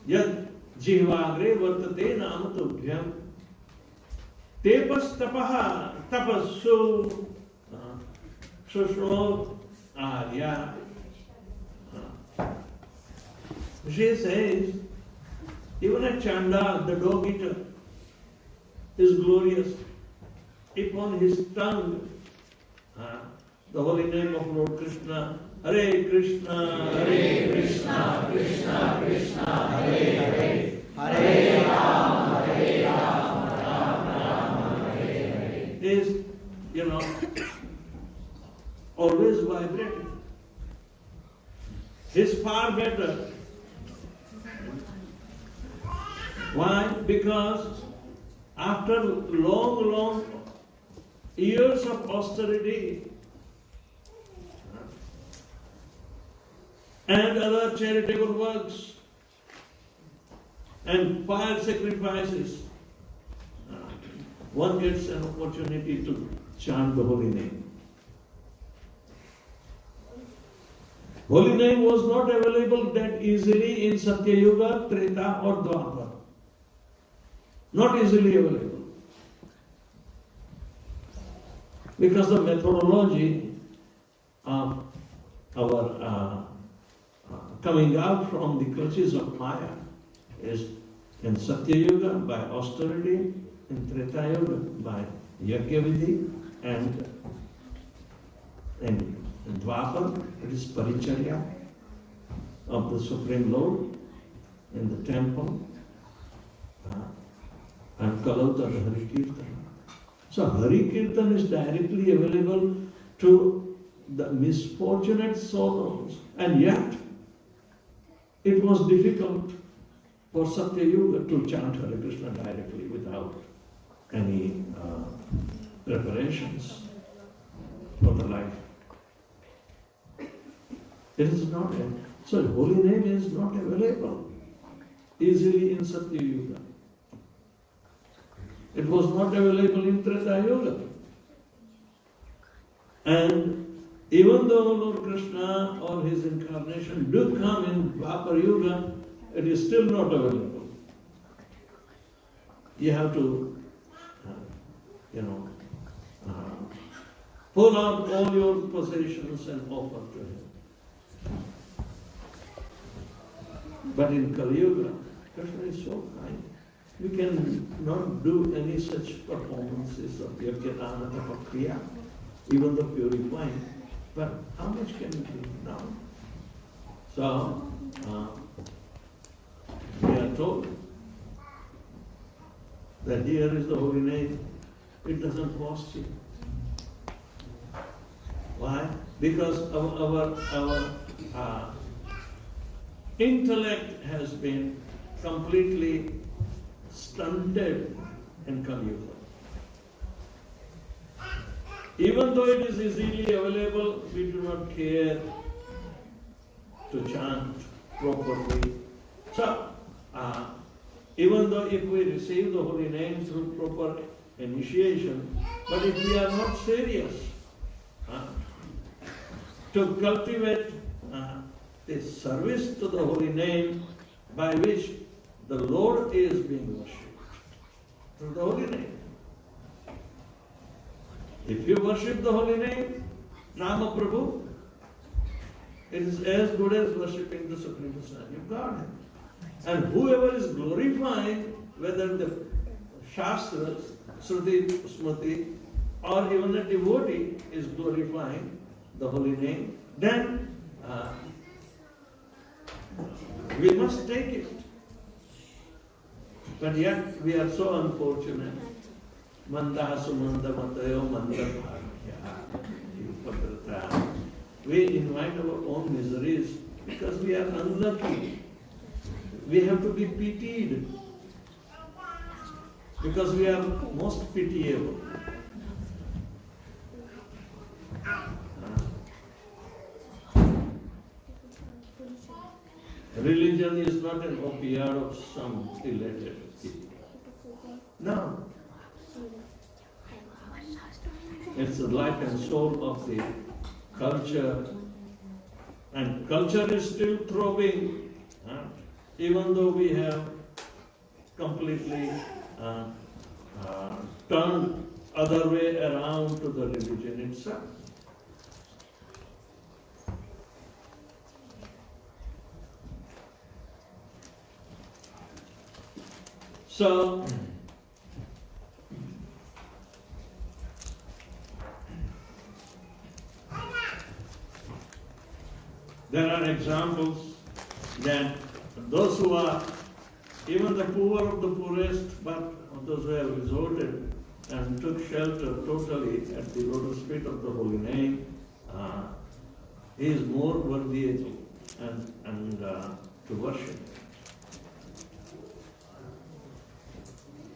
yad jihvagre vartate namatobhyam tepas tapaha tapassu Sushma Arya. She says, even a Chanda, the dog eater, is glorious if on his tongue the holy name of Lord Krishna, Hare Krishna, Hare Krishna, Krishna Krishna, Hare Hare, Hare Rama, Hare Rama, Rama Rama, Hare Hare, is, always vibrating. Is far better. Why? Because after long years of austerity and other charitable works and fire sacrifices, one gets an opportunity to chant the holy name. Holy name was not available that easily in Satya Yuga, Treta or Dwapar. Not easily available. Because the methodology of our coming out from the clutches of Maya is in Satya Yuga by austerity, in Treta Yuga by Yajnavidhi, and in Dwapar it is Paricharya of the Supreme Lord in the temple, and Kalauta the Hari Kirtan. So Hari Kirtan is directly available to the misfortunate souls, and yet it was difficult for Satya Yuga to chant Hare Krishna directly without any preparations for the life. It is not, so holy name is not available easily in Satya Yuga. It was not available in Treta Yuga. And even though Lord Krishna or his incarnation do come in Dwapar Yuga, it is still not available. You have to, pull out all your possessions and offer to him. But in Kali Yuga, Krishna is so kind. We can not do any such performances of Yajna Kriya, even though purifying. But how much can we do now? So, we are told that here is the holy name. It doesn't cost you. Why? Because our intellect has been completely stunted in Kali Yuga. Even though it is easily available, we do not care to chant properly. So, even though if we receive the holy name through proper initiation, but if we are not serious to cultivate this service to the holy name by which the Lord is being worshipped, through the holy name. If you worship the holy name, Nama-Prabhu, it is as good as worshipping the Supreme Personality of Godhead. And whoever is glorifying, whether the Shastras, Shruti, Smriti, or even a devotee is glorifying the holy name, then we must take it. But yet we are so unfortunate. Mandasu mandamatayo mandabhagya. We invite our own miseries because we are unlucky. We have to be pitied because we are most pitiable. Religion is not an opiate of some elated people. No. It's the life and soul of the culture. And culture is still throbbing, even though we have completely turned other way around to the religion itself. So, there are examples that those who are even the poor of the poorest, but those who have resorted and took shelter totally at the lotus feet of the holy name, he is more worthy and to worship.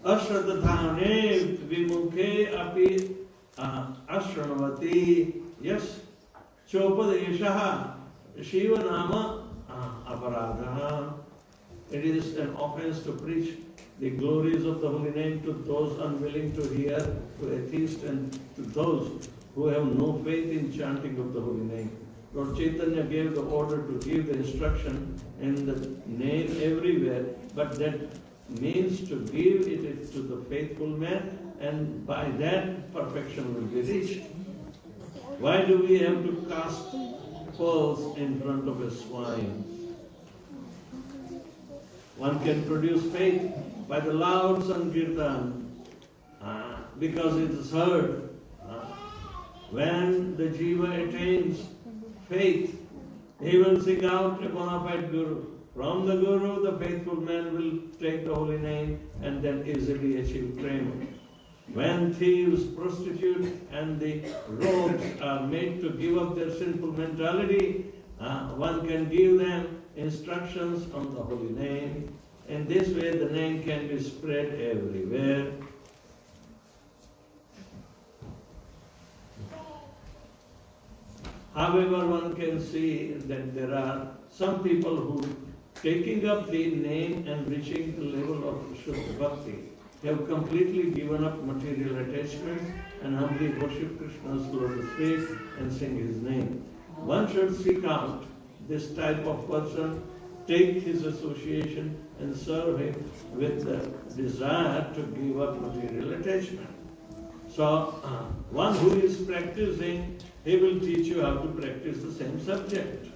Ashradhane vimukhe api ashranavati yas chopadeshaha Shiva Nama-Aparadha. It is an offense to preach the glories of the holy name to those unwilling to hear, to atheists and to those who have no faith in chanting of the holy name. Lord Chaitanya gave the order to give the instruction in the name everywhere, but that means to give it to the faithful man, and by that perfection will be reached. Why do we have to cast pearls in front of a swine? One can produce faith by the loud Sankirtan because it is heard. When the jiva attains faith, he will sing out a bona fide guru. From the guru, the faithful man will take the holy name and then easily achieve prema. When thieves, prostitutes, and the rogues are made to give up their sinful mentality, one can give them instructions on the holy name. In this way, the name can be spread everywhere. However, one can see that there are some people who, taking up the name and reaching the level of Shuddha Bhakti, have completely given up material attachment and humbly worship Krishna's lotus feet and sing his name. One should seek out this type of person, take his association and serve him with the desire to give up material attachment. So, one who is practicing, he will teach you how to practice the same subject.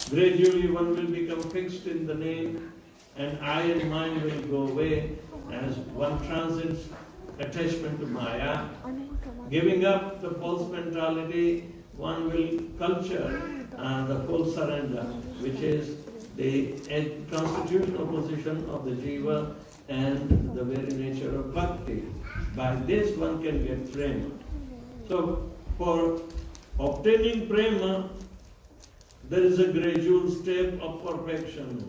Gradually one will become fixed in the name, and I and mind will go away as one transcends attachment to Maya. Giving up the false mentality, one will culture the full surrender, which is the constitutional position of the jiva and the very nature of bhakti. By this one can get prema. So for obtaining prema, there is a gradual step of perfection.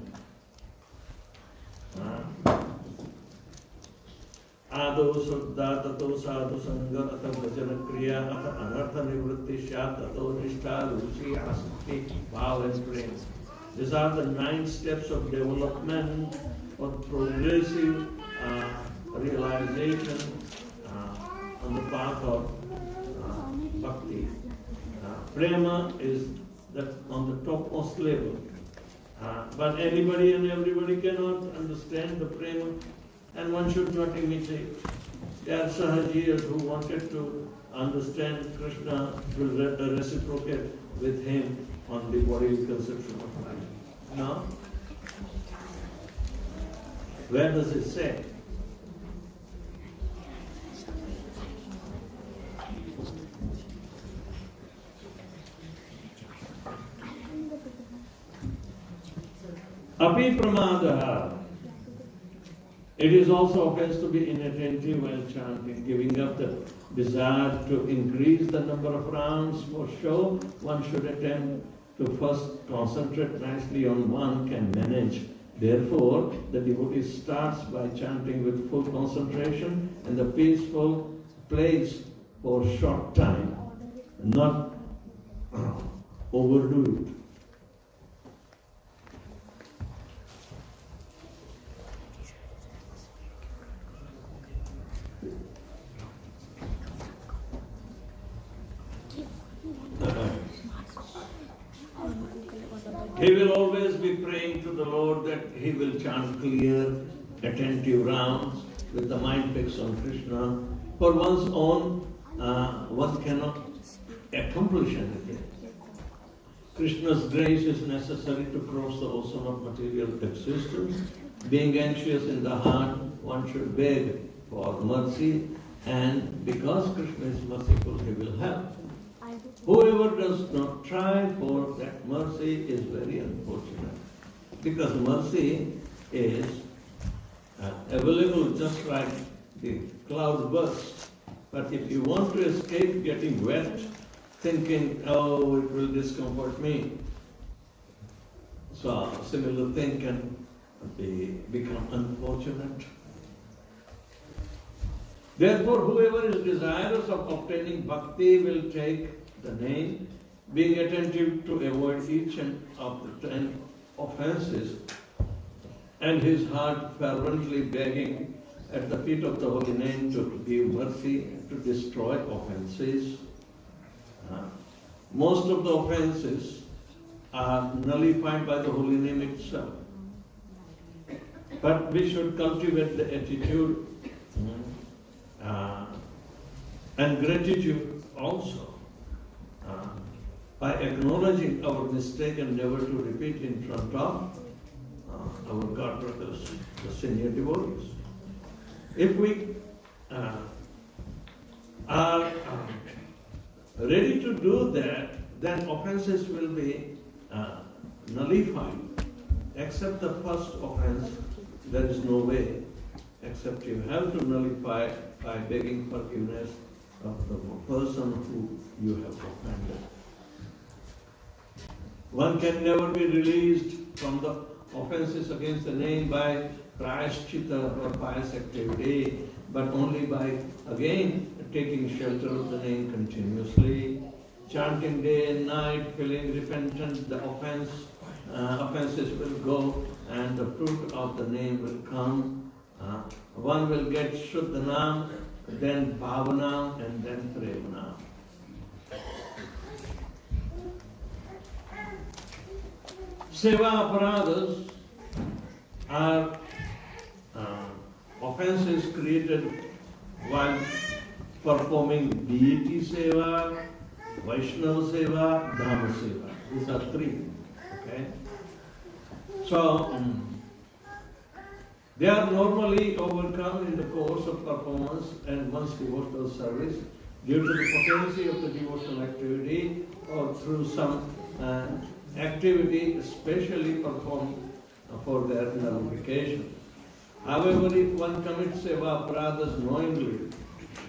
Ado Shuddha Tato Sadhu Sangha Atha Bhajana Kriya Atha Anartha Nivritti Shat Tato Nishtha Ruchi Asakti Bhav and Prema. These are the 9 steps of development or progressive realization on the path of bhakti. Prema is on the topmost level. But anybody and everybody cannot understand the prema, and one should not imitate. There are Sahajiyas who wanted to understand Krishna, will reciprocate with him on the bodily conception of life. No? Where does it say? Api pramadaha. It is also offense to be inattentive while chanting, giving up the desire to increase the number of rounds for show. One should attempt to first concentrate nicely on one can manage. Therefore, the devotee starts by chanting with full concentration in the peaceful place for a short time, not overdo it. He will always be praying to the Lord that he will chant clear, attentive rounds with the mind fixed on Krishna. For one's own, one cannot accomplish anything. Krishna's grace is necessary to cross the ocean of material existence. Being anxious in the heart, one should beg for mercy, and because Krishna is merciful, he will help. Whoever does not try for that mercy is very unfortunate, because mercy is available just like the cloud burst. But if you want to escape getting wet, thinking, oh, it will discomfort me, so a similar thing can become unfortunate. Therefore, whoever is desirous of obtaining bhakti will take the name, being attentive to avoid each of the 10 offenses, and his heart fervently begging at the feet of the holy name to give mercy, to destroy offenses. Most of the offenses are nullified by the holy name itself. But we should cultivate the attitude and gratitude also by acknowledging our mistake and never to repeat in front of our God brothers, the senior devotees. If we are ready to do that, then offenses will be nullified. Except the first offense, there is no way, except you have to nullify by begging forgiveness of the person who you have offended. One can never be released from the offenses against the name by prayaschitta or pious activity, but only by, again, taking shelter of the name continuously, chanting day and night, feeling repentant, the offenses will go and the fruit of the name will come. One will get Shuddhanam, then Bhavanam, and then Premanam. Seva-Aparadhas are offenses created while performing deity seva, Vaishnava seva, Dhamma seva. These are 3. Okay? So, they are normally overcome in the course of performance and one's devotional service due to the potency of the devotional activity or through some activity especially performed for their nullification. However, if one commits seva-aparadhas knowingly,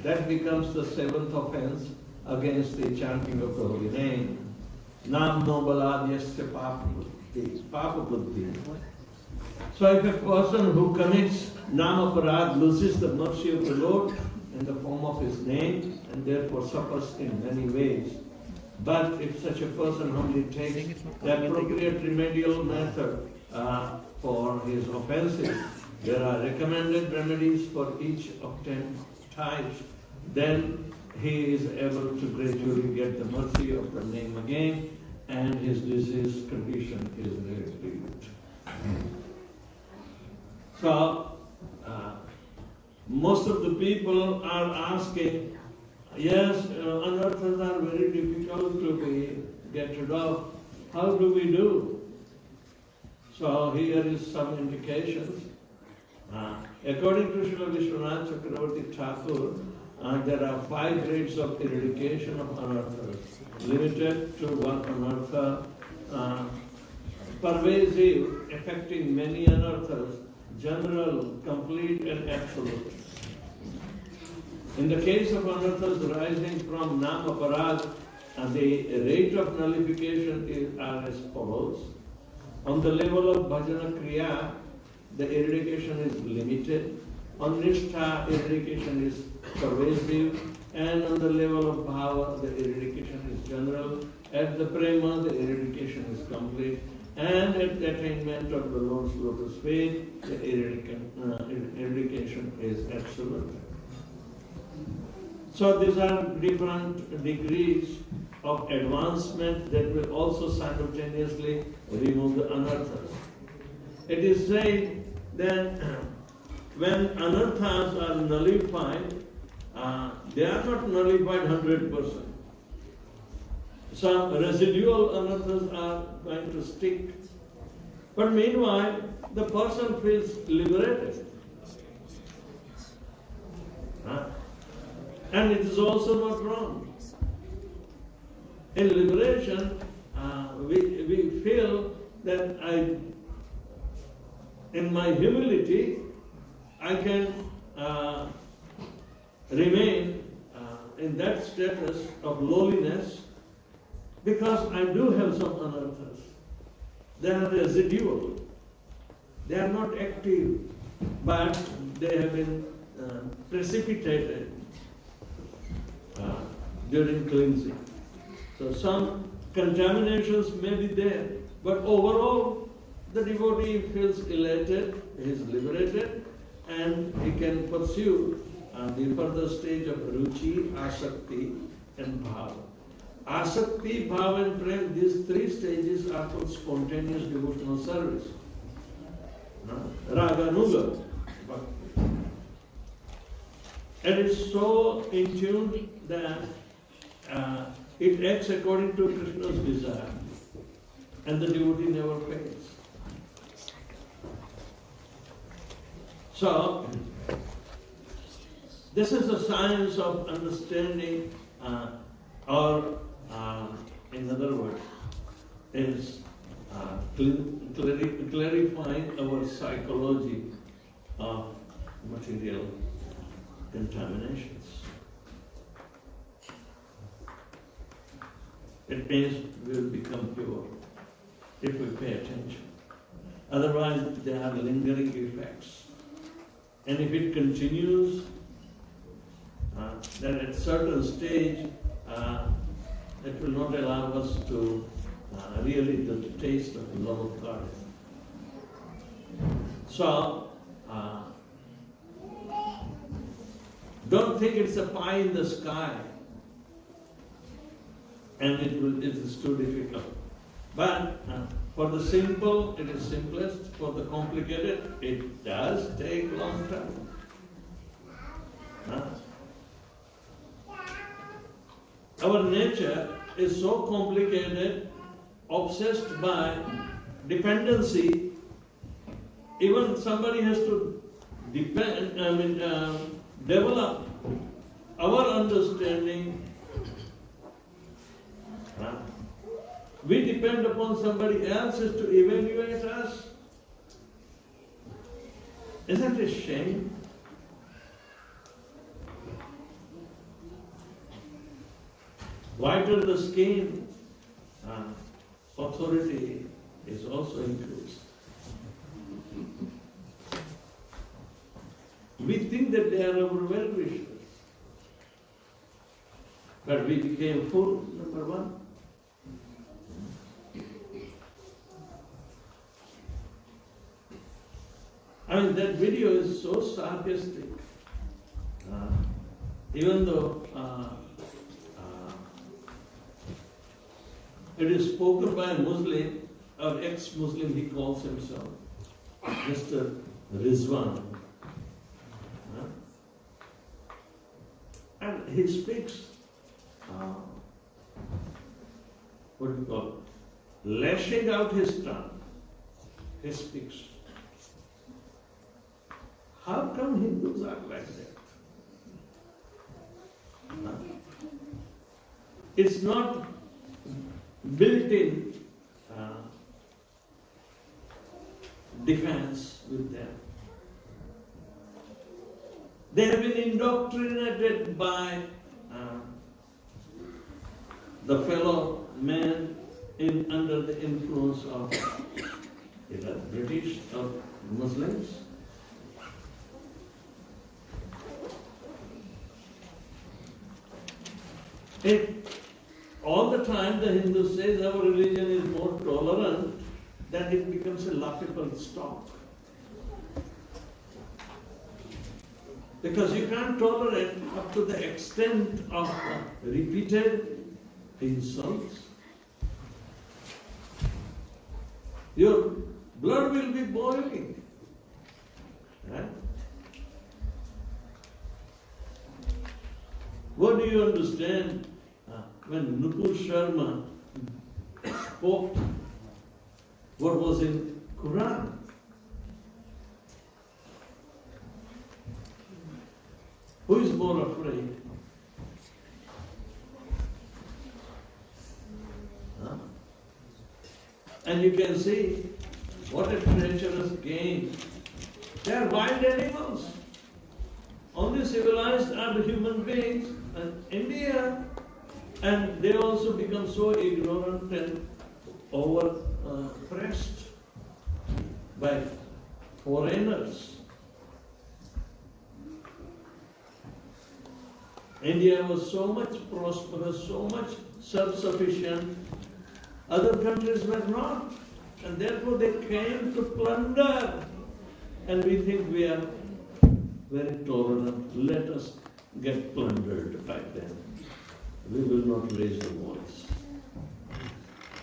that becomes the 7th offense against the chanting of the holy name. Nam no baladyasya papa buddhi. So if a person who commits Nama-Aparadha loses the mercy of the Lord in the form of his name and therefore suffers in many ways. But if such a person humbly takes the appropriate remedial method for his offenses, there are recommended remedies for each of 10 types, then he is able to gradually get the mercy of the name again and his disease condition is relieved. So, most of the people are asking, yes, anarthas are very difficult to get rid of. How do we do? So here is some indications. According to Srila Vishwanath Chakravarti Thakur, there are 5 grades of eradication of anarthas, limited to one anartha, pervasive, affecting many anarthas, general, complete and absolute. In the case of anarthas arising from Nama-Aparadha, the rate of nullification are as follows. On the level of bhajana kriya, the eradication is limited. On nishtha, eradication is pervasive. And on the level of bhava, the eradication is general. At the prema, the eradication is complete. And at the attainment of the Lord's lotus feet, the eradication is absolute. So these are different degrees of advancement that will also simultaneously remove the anarthas. It is said that when anarthas are nullified, they are not nullified 100%. some residual anarthas are going to stick. But meanwhile, the person feels liberated. And it is also not wrong. In liberation, we feel that in my humility, I can remain in that status of lowliness because I do have some anarthas. They are residual. They are not active, but they have been precipitated during cleansing. So some contaminations may be there, but overall the devotee feels elated, he is liberated, and he can pursue the further stage of ruchi, asakti, and bhava. Asakti, bhava, and prem, these three stages are called spontaneous devotional service. Raga, nuga. And it's so in tune that it acts according to Krishna's desire. And the devotee never fails. So, this is the science of understanding, or in other words, is clarifying our psychology of material contaminations. It means we will become pure if we pay attention. Otherwise, there are lingering effects. And if it continues, then at a certain stage, it will not allow us to really the taste of the love of God. So, don't think it's a pie in the sky and it is too difficult. But for the simple, it is simplest. For the complicated, it does take long time. Our nature is so complicated, obsessed by dependency. Even somebody has to develop our understanding. We depend upon somebody else to evaluate us. Isn't it a shame? Whiter the skin, authority is also increased. We think that they are our well-wishers. But we became full, number one. I mean, that video is so sarcastic. Even though it is spoken by a Muslim, or ex-Muslim he calls himself, Mr. Rizwan. And he speaks, what do you call it? Lashing out his tongue. He speaks. How come Hindus are like that? It's not built-in defense with them. They have been indoctrinated by the fellow men under the influence of either British or Muslims. All the time the Hindu says our religion is more tolerant, then it becomes a laughable stock. Because you can't tolerate up to the extent of repeated insults. Your blood will be boiling. Right? What do you understand when Nupur Sharma spoke what was in Quran. Who is more afraid? Huh? And you can see what a treacherous game. They are wild animals. Only civilized are the human beings. And India, and they also become so ignorant and overpressed by foreigners. India was so much prosperous, so much self-sufficient. Other countries were not. And therefore they came to plunder. And we think we are very tolerant. Let us get plundered by them. We will not raise the voice.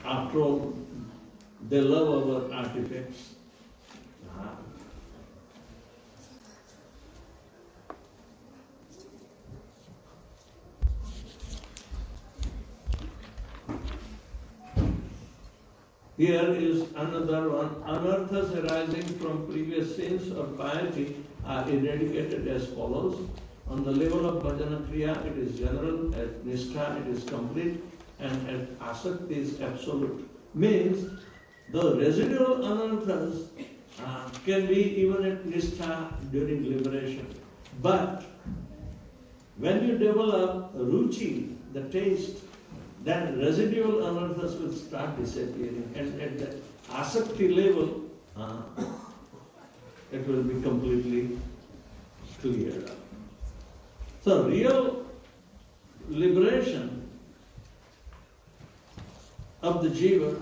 After all, they love our artifacts. Here is another one. Anarthas arising from previous sins or piety are eradicated as follows. On the level of bhajana kriya, it is general. At nishtha, it is complete. And at asakti, is absolute. Means the residual anarthas can be even at nishtha during liberation. But when you develop ruchi, the taste, then residual anarthas will start disappearing. And at the asakti level, it will be completely cleared up. So real liberation of the jiva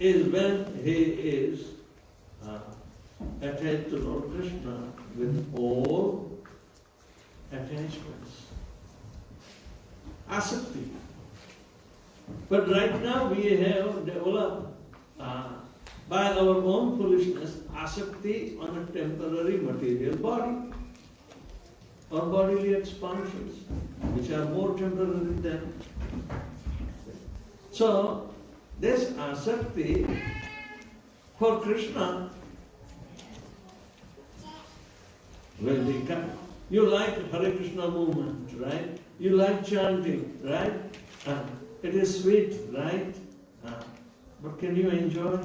is when he is attached to Lord Krishna with all attachments. Asakti. But right now we have developed by our own foolishness asakti on a temporary material body or bodily expansions which are more temporary than. So this asakti for Krishna will become. You like Hare Krishna movement, right? You like chanting, right? It is sweet, right? But can you enjoy?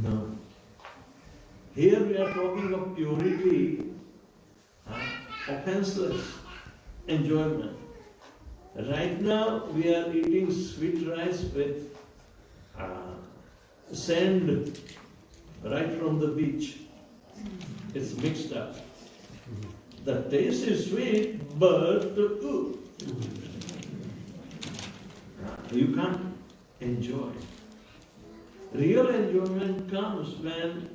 No. Here we are talking of purity, offenseless enjoyment. Right now we are eating sweet rice with sand right from the beach. It's mixed up. The taste is sweet, but you can't enjoy. Real enjoyment comes when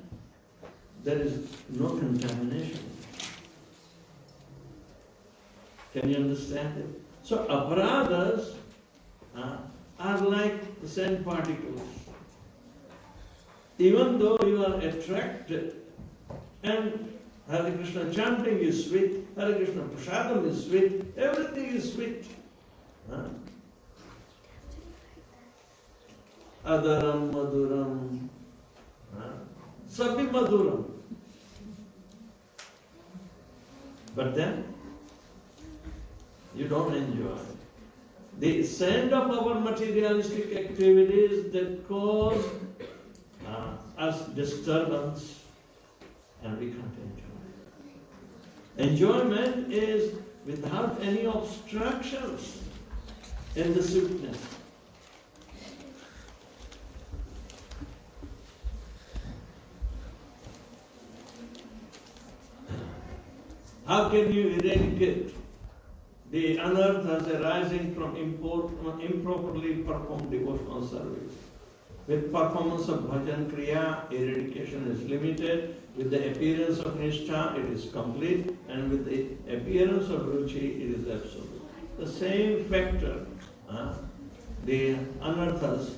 there is no contamination. Can you understand it? So aparadhas are like the sand particles. Even though you are attracted, and Hare Krishna chanting is sweet, Hare Krishna prasadam is sweet, everything is sweet. Adaram, maduram, sabhi maduram. But then, you don't enjoy. The sand of our materialistic activities that cause us disturbance, and we can't enjoy. Enjoyment is without any obstructions in the sweetness. How can you eradicate the anarthas arising from improperly performed devotional service? With performance of bhajan kriya, eradication is limited. With the appearance of nishtha, it is complete. And with the appearance of ruchi, it is absolute. The same factor, the anarthas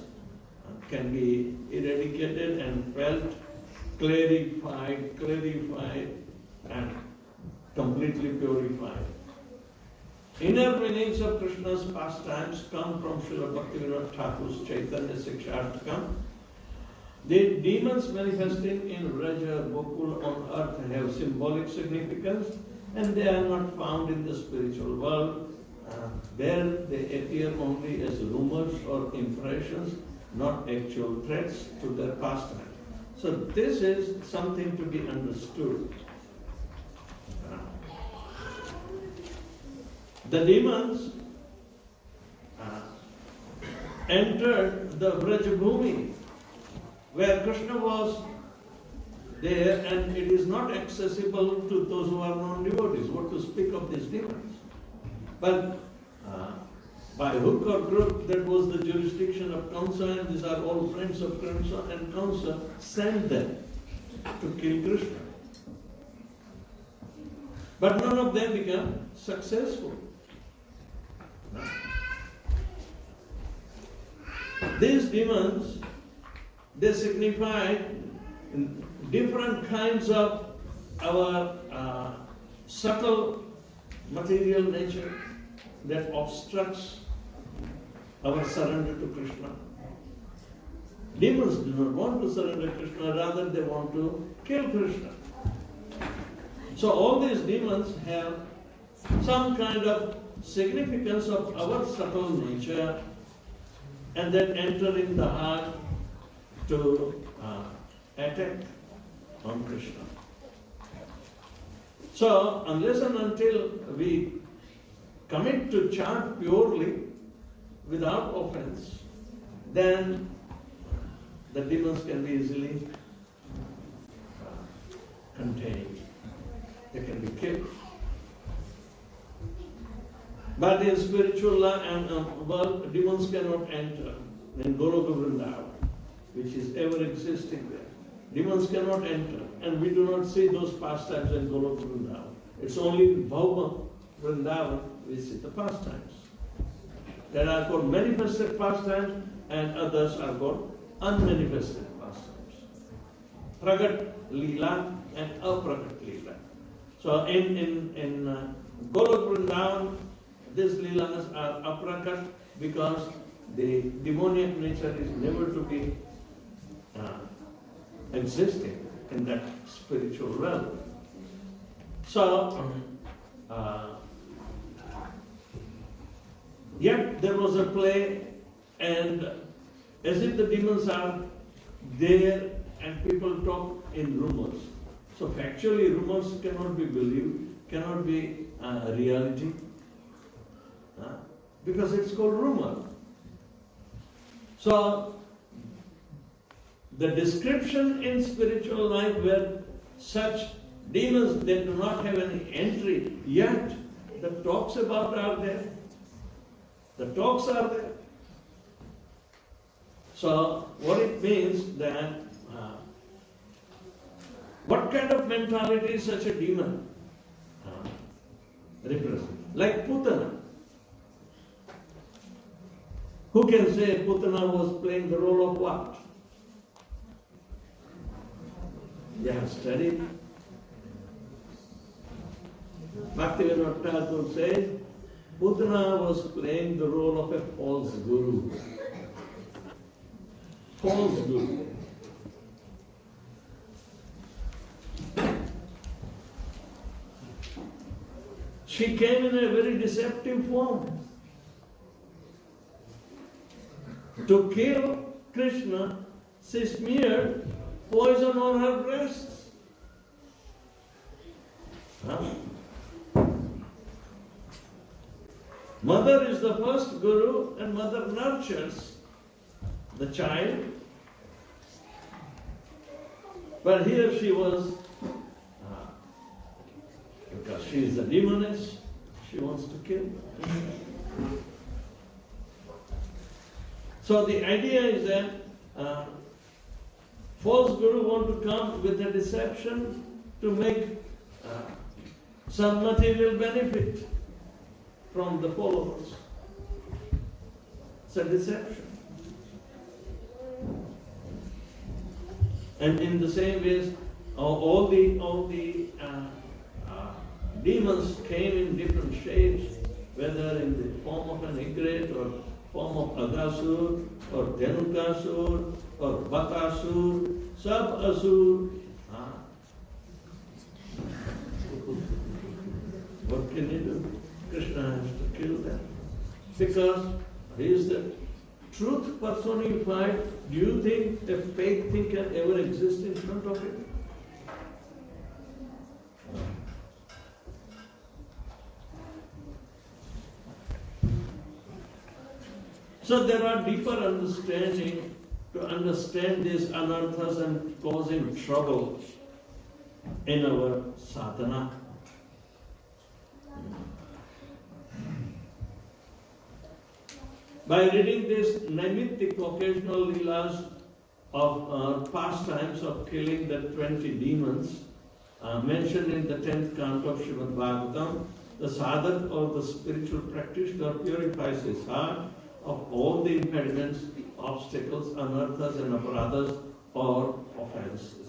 can be eradicated and felt, clarified, and completely purified. Inner meanings of Krishna's pastimes come from Srila Bhaktivedanta Thakur's Chaitanya Siksharthakam. The demons manifesting in Raja Gokul on earth have symbolic significance, and they are not found in the spiritual world. There they appear only as rumors or impressions, not actual threats to their pastime. So this is something to be understood. The demons entered the Vrajabhumi where Krishna was there, and it is not accessible to those who are non-devotees. What to speak of these demons? But by hook or crook, that was the jurisdiction of Kamsa, and these are all friends of Kamsa, and Kamsa sent them to kill Krishna. But none of them became successful. These demons, they signify different kinds of our subtle material nature that obstructs our surrender to Krishna. Demons do not want to surrender to Krishna, rather they want to kill Krishna. So all these demons have some kind of significance of our subtle nature, and then enter in the heart to attack on Krishna. So unless and until we commit to chant purely without offense, then the demons can be easily contained. They can be killed. But in spiritual world, demons cannot enter in Goloka Vrindavan, which is ever existing there. Demons cannot enter, and we do not see those pastimes in Goloka Vrindavan. It's only in Bhauma Vrindavan we see the pastimes. There are called manifested pastimes, and others are called unmanifested pastimes. Pragat Leela and Apragat Leela. So in Goloka Vrindavan, these leelas are aprakat because the demoniac nature is never to be existing in that spiritual realm. So, yet there was a play, and as if the demons are there and people talk in rumors. So factually rumors cannot be believed, cannot be reality. Because it's called rumor. So, the description in spiritual life where such demons, they do not have any entry, yet the talks about are there. The talks are there. So, what it means that, what kind of mentality such a demon represents? Like Putana. Who can say Putana was playing the role of what? They have studied. Bhaktivedanta Thakur says, Putana was playing the role of a false guru. False guru. She came in a very deceptive form. To kill Krishna, she smeared poison on her breasts. Mother is the first guru, and mother nurtures the child. But here she was, because she is a demoness, she wants to kill. So the idea is that false guru want to come with a deception to make some material benefit from the followers. It's a deception. And in the same way, all the demons came in different shapes whether in the form of an egret or form of Agasur or Dhenukasur or Bakasur, Sab-Asur. What can he do? Krishna has to kill them. Because he is the truth personified. Do you think a fake thing can ever exist in front of him? So there are deeper understanding to understand these anarthas and causing trouble in our sadhana. By reading these naimittic occasional leelas of pastimes of killing the 20 demons mentioned in the 10th canto of Srimad Bhagavatam, the sadhak or the spiritual practitioner purifies his heart of all the impediments, obstacles, anarthas and aparadhas or offenses.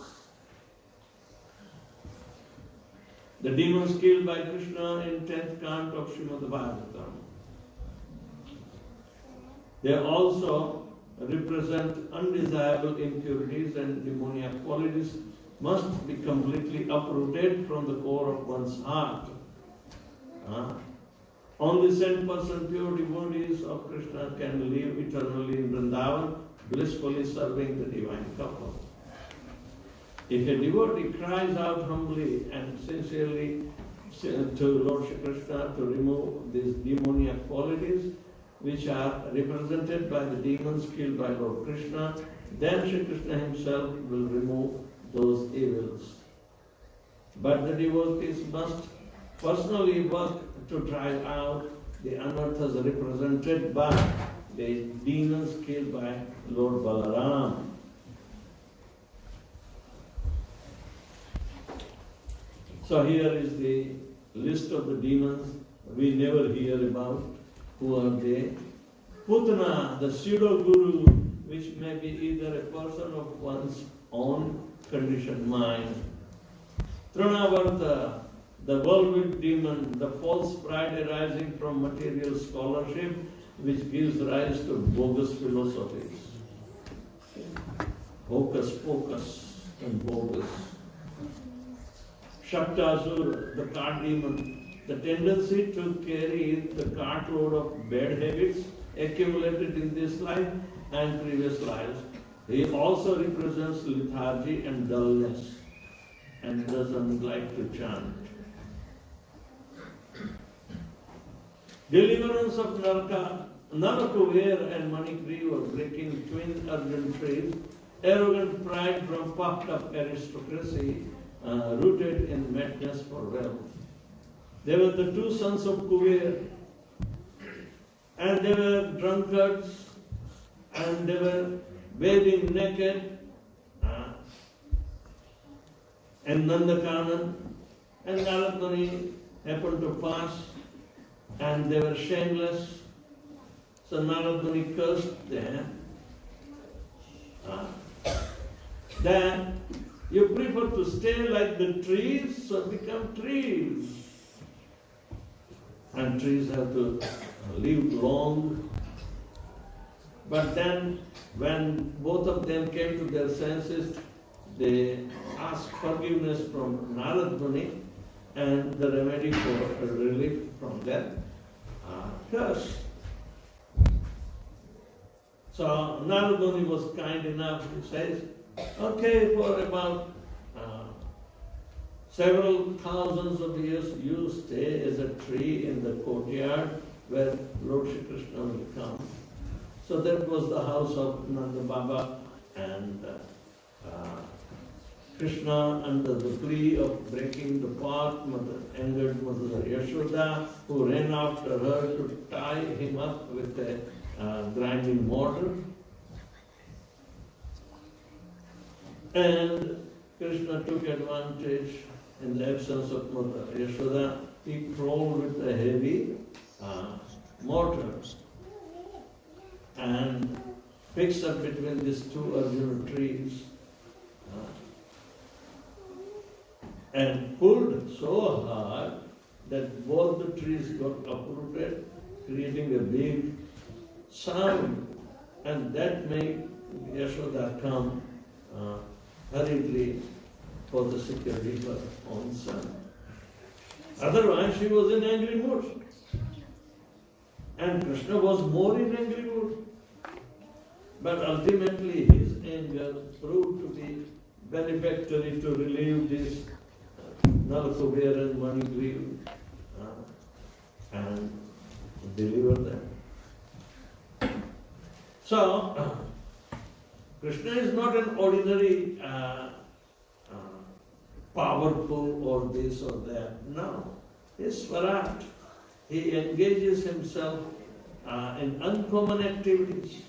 The demons killed by Krishna in 10th canto of Srimad Bhagavatam, they also represent undesirable impurities and demoniac qualities must be completely uprooted from the core of one's heart. Only saint person, pure devotees of Krishna can live eternally in Vrindavan, blissfully serving the divine couple. If a devotee cries out humbly and sincerely to Lord Shri Krishna to remove these demoniac qualities, which are represented by the demons killed by Lord Krishna, then Shri Krishna himself will remove those evils. But the devotees must personally work to drive out the anarthas represented by the demons killed by Lord Balaram. So here is the list of the demons we never hear about. Who are they? Putana, the pseudo-guru, which may be either a person of one's own conditioned mind. Trinavarta, the whirlwind demon, the false pride arising from material scholarship, which gives rise to bogus philosophies. Hocus pocus and bogus. Shaktasur, the cart demon, the tendency to carry the cartload of bad habits accumulated in this life and previous lives. He also represents lethargy and dullness and doesn't like to chant. Deliverance of Naraka, Narakuver and Manikri were breaking twin urgent trees, arrogant pride from puffed up aristocracy, rooted in madness for wealth. They were the two sons of Kuber, and they were drunkards, and they were bathing naked, and Nandakanan and Naradmuni happened to pass, and they were shameless. So Naradmuni cursed them. Then you prefer to stay like the trees, so become trees. And trees have to live long. But then, when both of them came to their senses, they asked forgiveness from Narad Muni and the remedy for relief from their curse. So Narad Muni was kind enough, he says, okay, for about several thousands of years, you stay as a tree in the courtyard where Lord Shri Krishna will come. So that was the house of Nanda Baba, and Krishna, under the plea of breaking the path, angered Mother Yashoda, who ran after her to tie him up with a grinding mortar. And Krishna took advantage. In the absence of Mother Yashoda, he crawled with a heavy mortar and fixed up between these two Arjuna trees and pulled so hard that both the trees got uprooted, creating a big sound, and that made Yashoda come hurriedly for the security of her own son. Otherwise, she was in angry mood. And Krishna was more in angry mood. But ultimately, his anger proved to be benefactory to relieve this Nalakuber and Manigriv and deliver them. So, Krishna is not an ordinary powerful or this or that. No. He is Swarat. He engages himself in uncommon activities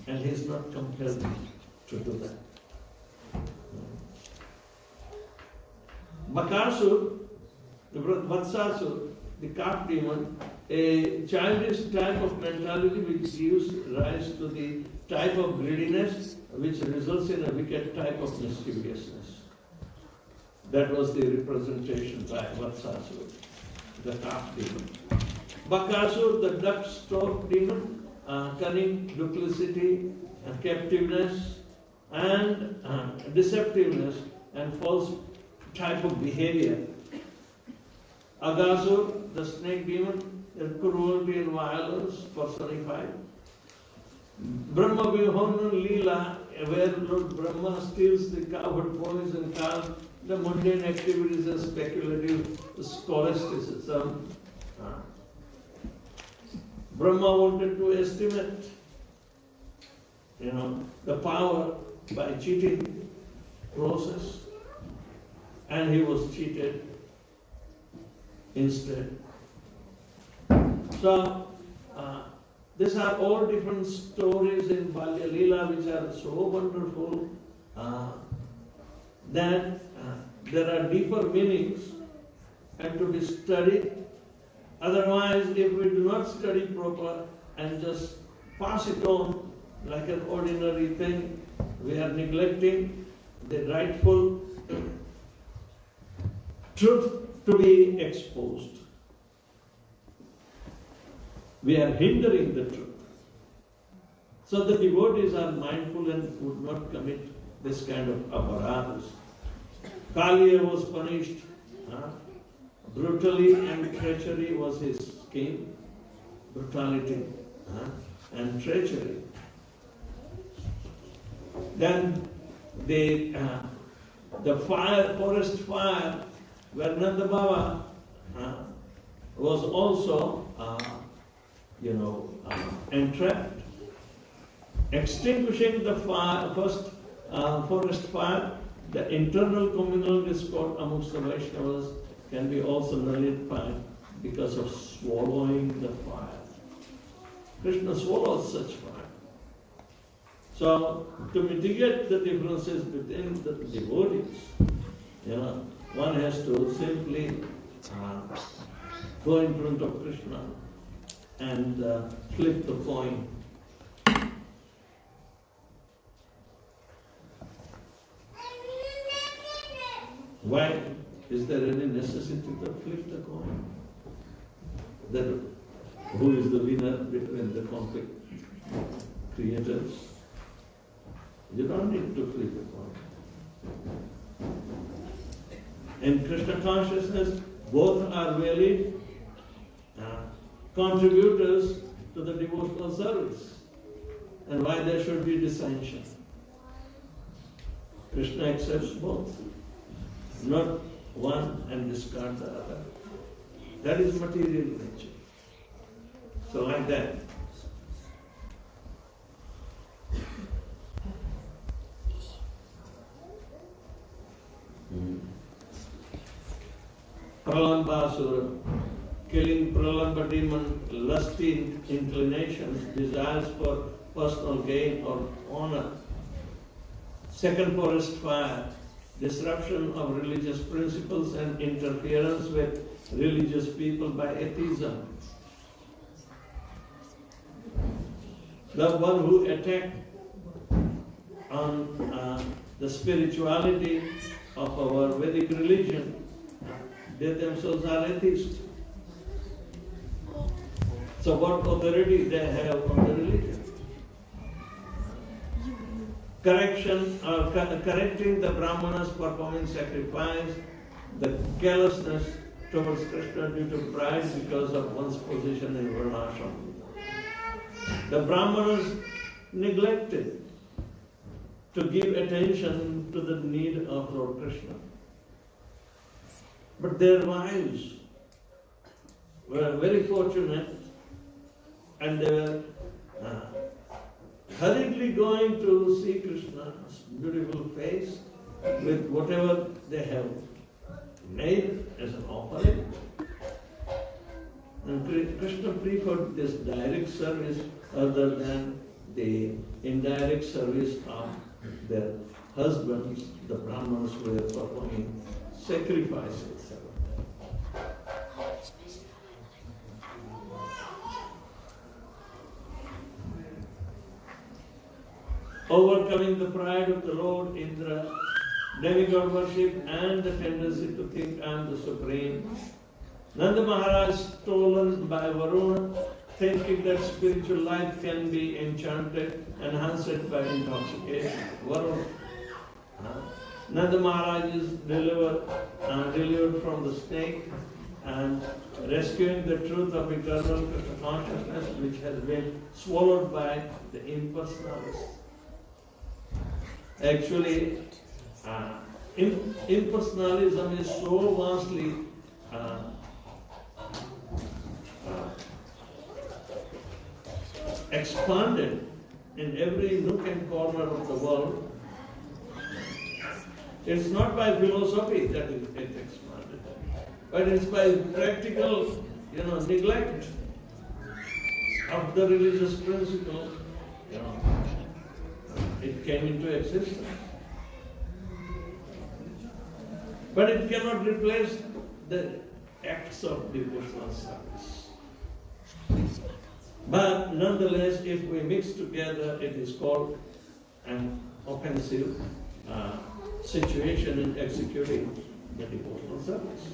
and he is not compelled to do that. Bakasur, the Vatsasur, the calf demon, a childish type of mentality which gives rise to the type of greediness which results in a wicked type of mischievousness. That was the representation by Vatsasur, the calf demon. Bakasur, the duck-stalk demon, cunning, duplicity, and captiveness, and deceptiveness, and false type of behavior. Agasur, the snake demon, cruelty and violence personified. Brahma Vihona Leela, where Lord Brahma steals the cowherd boys and cows, the mundane activities and speculative scholasticism. Brahma wanted to estimate, the power by cheating process, and he was cheated instead. So, these are all different stories in Balya Leela which are so wonderful that there are deeper meanings and to be studied. Otherwise, if we do not study proper and just pass it on like an ordinary thing, we are neglecting the rightful truth to be exposed. We are hindering the truth. So the devotees are mindful and would not commit this kind of aparadhas. Kaliya was punished brutally, and treachery was his scheme. Brutality and treachery. Then the fire, forest fire, where Nanda Baba was also entrapped. Extinguishing the fire, first forest fire, the internal communal discord amongst the Vaishnavas can be also nullified because of swallowing the fire. Krishna swallows such fire. So, to mitigate the differences within the devotees, one has to simply go in front of Krishna and flip the coin. Why? Is there any necessity to flip the coin? That who is the winner between the conflict creators? You don't need to flip the coin. In Krishna consciousness, both are valid contributors to the devotional service. And why there should be dissension? Krishna accepts both. Not one and discard the other. That is material nature. So like that. Pralambasura, killing Pralamba demon, lusty inclinations, desires for personal gain or honor. Second forest fire, disruption of religious principles and interference with religious people by atheism. The one who attacked on the spirituality of our Vedic religion, they themselves are atheists. So what authority they have on the religion? Correcting the Brahmanas performing sacrifice, the carelessness towards Krishna due to pride because of one's position in Varnashram. The Brahmanas neglected to give attention to the need of Lord Krishna. But their wives were very fortunate and they were hurriedly going to see Krishna's beautiful face with whatever they have made as an offering. And Krishna preferred this direct service other than the indirect service of their husbands, the Brahmanas who were performing sacrifices. Overcoming the pride of the Lord Indra, demigod worship and the tendency to think I am the supreme. Nanda Maharaj, stolen by Varuna, thinking that spiritual life can be enchanted, enhanced by intoxication. Varuna. Nanda Maharaj is delivered from the snake and rescuing the truth of eternal consciousness which has been swallowed by the impersonalists. Actually, impersonalism is so vastly expanded in every nook and corner of the world. It's not by philosophy that it's expanded, but it's by practical, neglect of the religious principle. It came into existence. But it cannot replace the acts of devotional service. But nonetheless, if we mix together, it is called an offensive situation in executing the devotional service.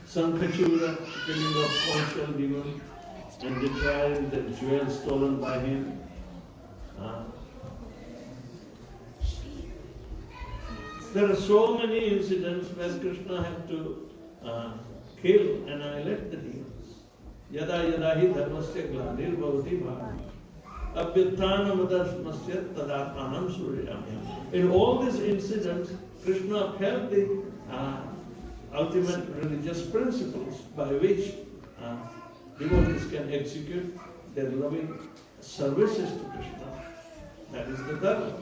Sankachura, killing of Kaushal demon, and retiring the jewels stolen by him. There are so many incidents where Krishna had to kill, annihilate the demons. Yada yada hi dharmasya glanir bhavati bhava. Abhyutthana madharmasya tadatmanam suryamya. In all these incidents, Krishna upheld the ultimate religious principles by which devotees can execute their loving services to Krishna. That is the dharma.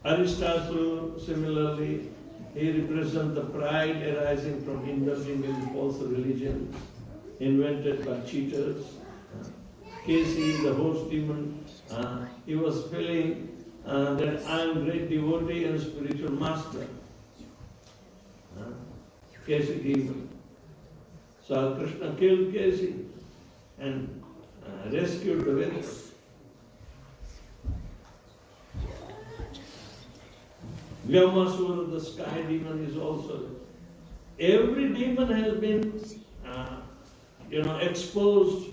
Aristotle, similarly, he represents the pride arising from indulging in false religions invented by cheaters. Kehoe, the horse demon, he was feeling that I am great devotee and spiritual master. Kehoe demon. So Krishna killed Kehoe and rescued the Vedas. Vyamasura, the sky demon, is also. Every demon has been, exposed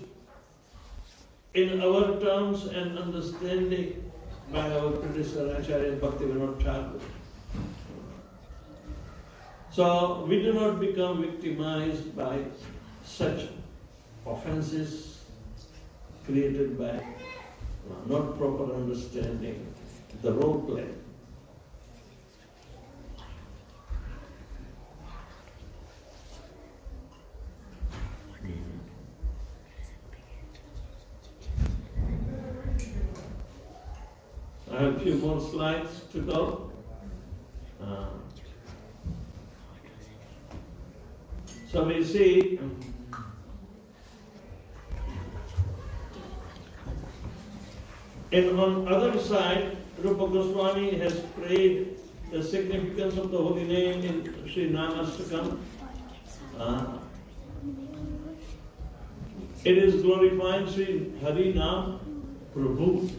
in our terms and understanding by our predecessor Acharya Bhaktivedanta. So we do not become victimized by such offenses created by not proper understanding, the role play. I have a few more slides to go. So we see and on other side, Rupa Goswami has prayed the significance of the holy name in Sri Nama-Aparadha. It is glorifying Sri Hari Nam Prabhu.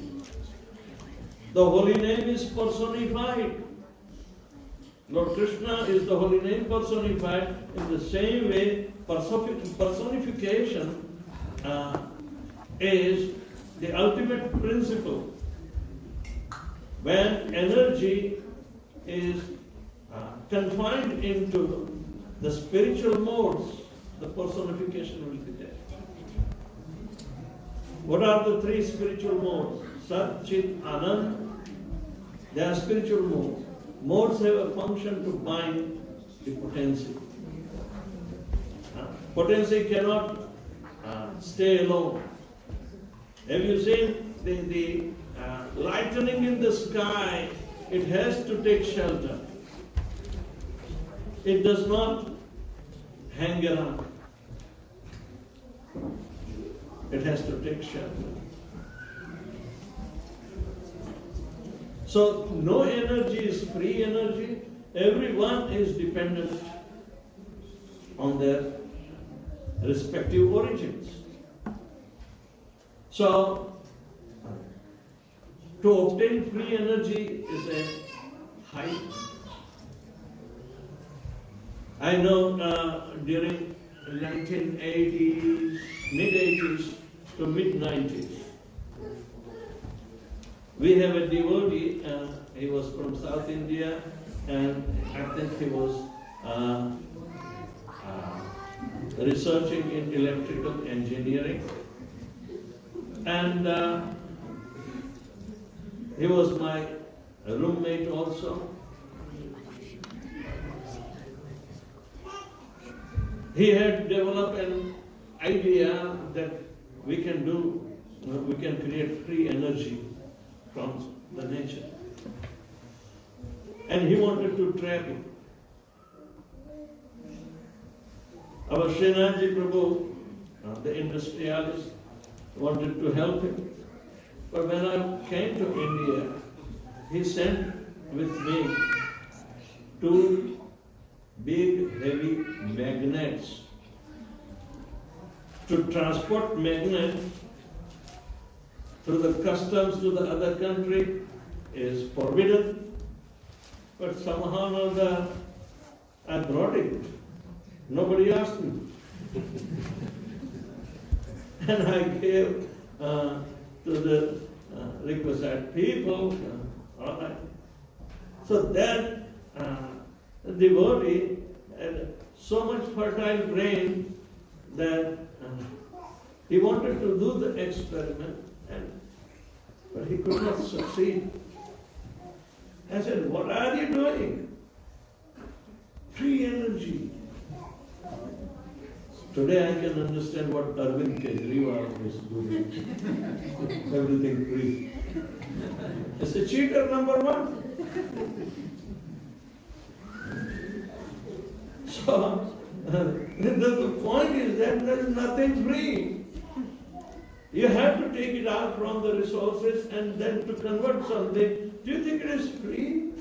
The holy name is personified. Lord Krishna is the holy name personified. In the same way, personification is the ultimate principle. When energy is confined into the spiritual modes, the personification will be there. What are the three spiritual modes? Sat, Chit, Anand. They are spiritual modes. Modes have a function to bind the potency. Potency cannot stay alone. Have you seen the lightning in the sky? It has to take shelter. It does not hang around. It has to take shelter. So no energy is free energy. Everyone is dependent on their respective origins. So to obtain free energy is a height. I know during 1980s, mid-80s to mid-90s, we have a devotee, he was from South India, and I think he was researching in electrical engineering. And he was my roommate also. He had developed an idea that we can create free energy from the nature. And he wanted to trap it. Our Srinathji Prabhu, the industrialist, wanted to help him. But when I came to India, he sent with me 2 big heavy magnets. To transport magnets through the customs to the other country is forbidden. But somehow or other, I brought it. Nobody asked me. And I gave to the requisite people. All right. So that devotee had so much fertile brain that he wanted to do the experiment, but he could not succeed. I said, what are you doing? Free energy. Today I can understand what Arvind Kejriwal is doing. Everything free. It's a cheater, number one. So, the point is that there is nothing free. You have to take it out from the resources and then to convert something. Do you think it is free?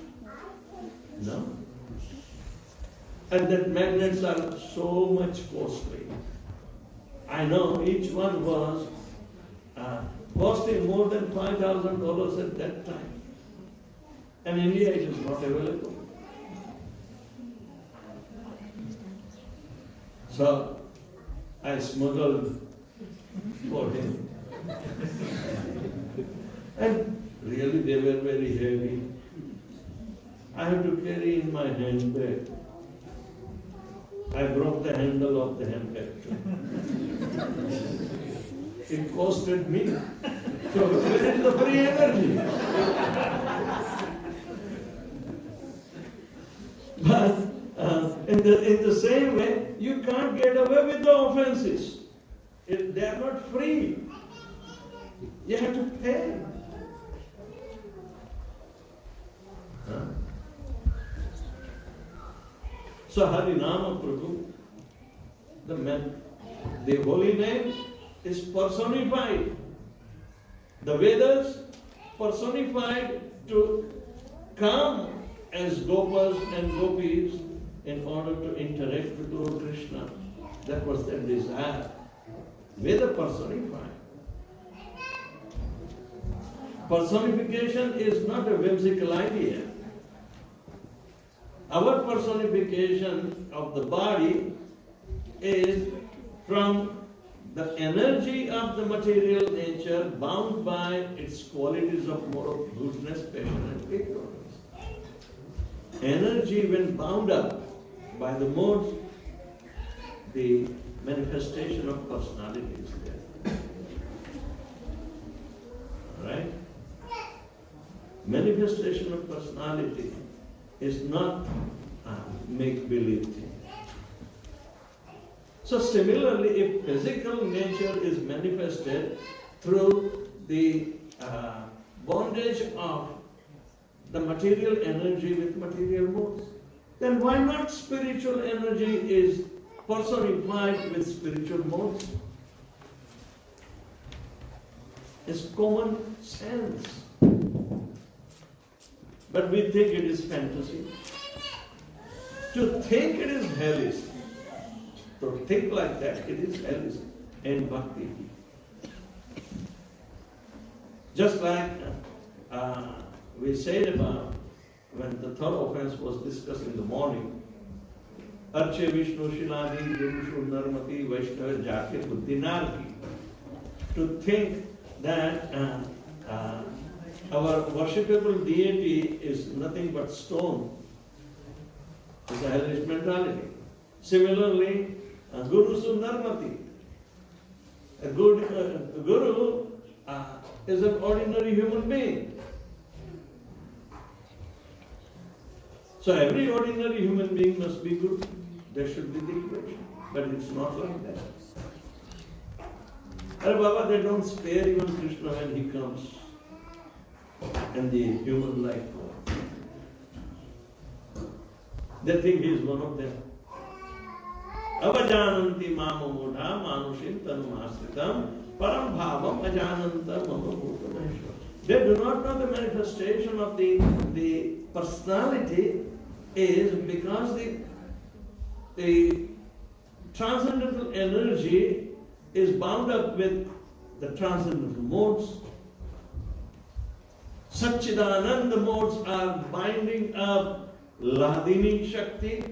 No. And that magnets are so much costly. I know each one was costing more than $5,000 at that time. And in India it is not available. So I smuggled for him. And really they were very heavy. I had to carry in my handbag. I broke the handle of the handbag. It costed me. So where is the free energy? But in the same way, you can't get away with the offenses. They are not free. You have to pay. So Harinama Prabhu, the holy name is personified. The Vedas personified to come as Gopas and Gopis in order to interact with Lord Krishna. That was their desire. Veda personified. Personification is not a whimsical idea. Our personification of the body is from the energy of the material nature bound by its qualities of moral goodness, passion and faithfulness. Energy when bound up by the modes, the manifestation of personality is there. Alright? Manifestation of personality is not a make-believe thing. So similarly, if physical nature is manifested through the bondage of the material energy with material modes, then why not spiritual energy is personified with spiritual modes? It's common sense. But we think it is fantasy. To think it is hellish. To think like that, it is hellish in bhakti. Just like we said about when the third offense was discussed in the morning, Arche Vishnu Shiladi Gurushu Narmati Vaishnava Jati Buddhinarki. To think that our worshipable deity is nothing but stone is a hellish mentality. Similarly, Guru Sundarmati. A good guru is an ordinary human being. So every ordinary human being must be good. There should be the equation. But it's not like that. Hare Baba, they don't spare even Krishna when he comes in the human life. They think he is one of them. Avajananti mama mudha manushim tanumasritam param bhavam ajananta mama bhutaneshwar. They do not know the manifestation of the personality is because the transcendental energy is bound up with the transcendental modes. Satchidananda modes are binding up Ladini Shakti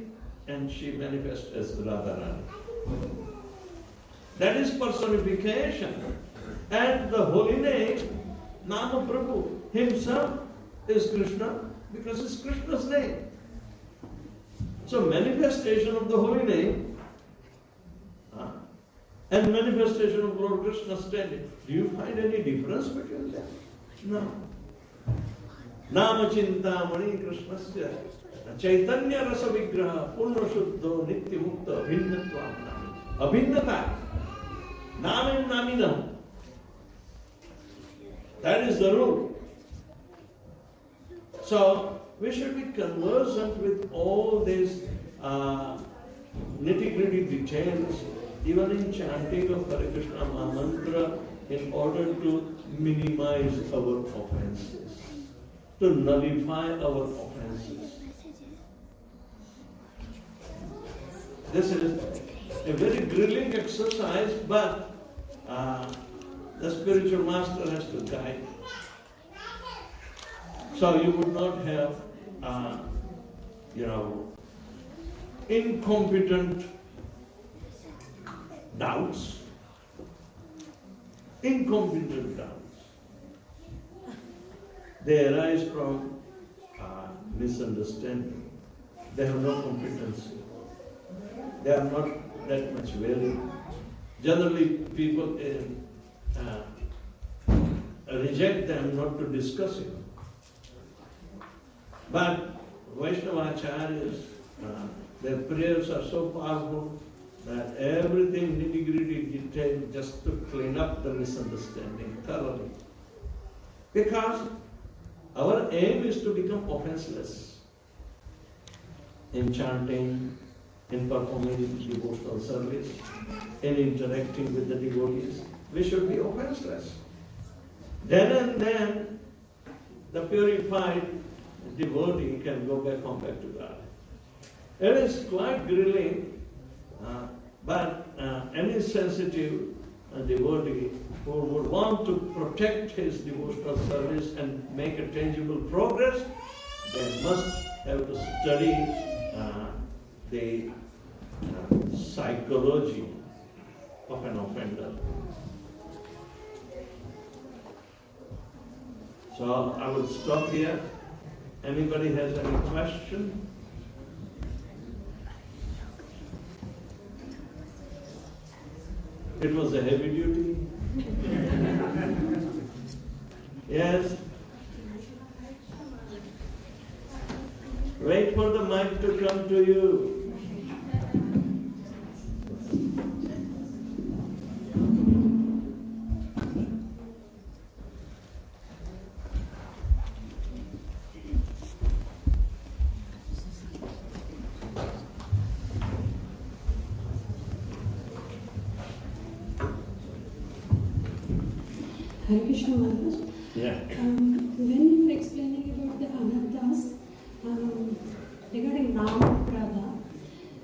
and she manifests as Radharani. That is personification. And the holy name, Nama-Prabhu, himself is Krishna because it's Krishna's name. So manifestation of the holy name and manifestation of Lord Krishna standing. Do you find any difference between them? No. Nama Chintamani Krishnasya Chaitanya Rasa Vigraha Purna Shuddho Nitya Mukta Abhinnatvam. Abhinnata. Namim Naminam. That is the rule. So we should be conversant with all these nitty-gritty details, even in chanting of Hare Krishna Mahamantra, in order to minimize our offenses, to nullify our offenses. This is a very grilling exercise, but the spiritual master has to guide. So you would not have, incompetent doubts. Incompetent doubts. They arise from misunderstanding. They have no competency. They are not that much willing. Generally, people reject them not to discuss it. But Vaishnava-Acharyas, their prayers are so powerful that everything nitty-gritty detail just to clean up the misunderstanding thoroughly. Because our aim is to become offenseless in chanting, in performing devotional service, in interacting with the devotees. We should be offenseless. Then and then, the purified devotee can go back home back to God. It is quite grilling, but any sensitive a devotee who would want to protect his devotional service and make a tangible progress, they must have to study the psychology of an offender. So I will stop here. Anybody has any question? It was a heavy duty. Yes. Wait for the mic to come to you. Hare Krishna Maharaj. Yeah. When you were explaining about the anarthas, regarding Nama-Aparadha,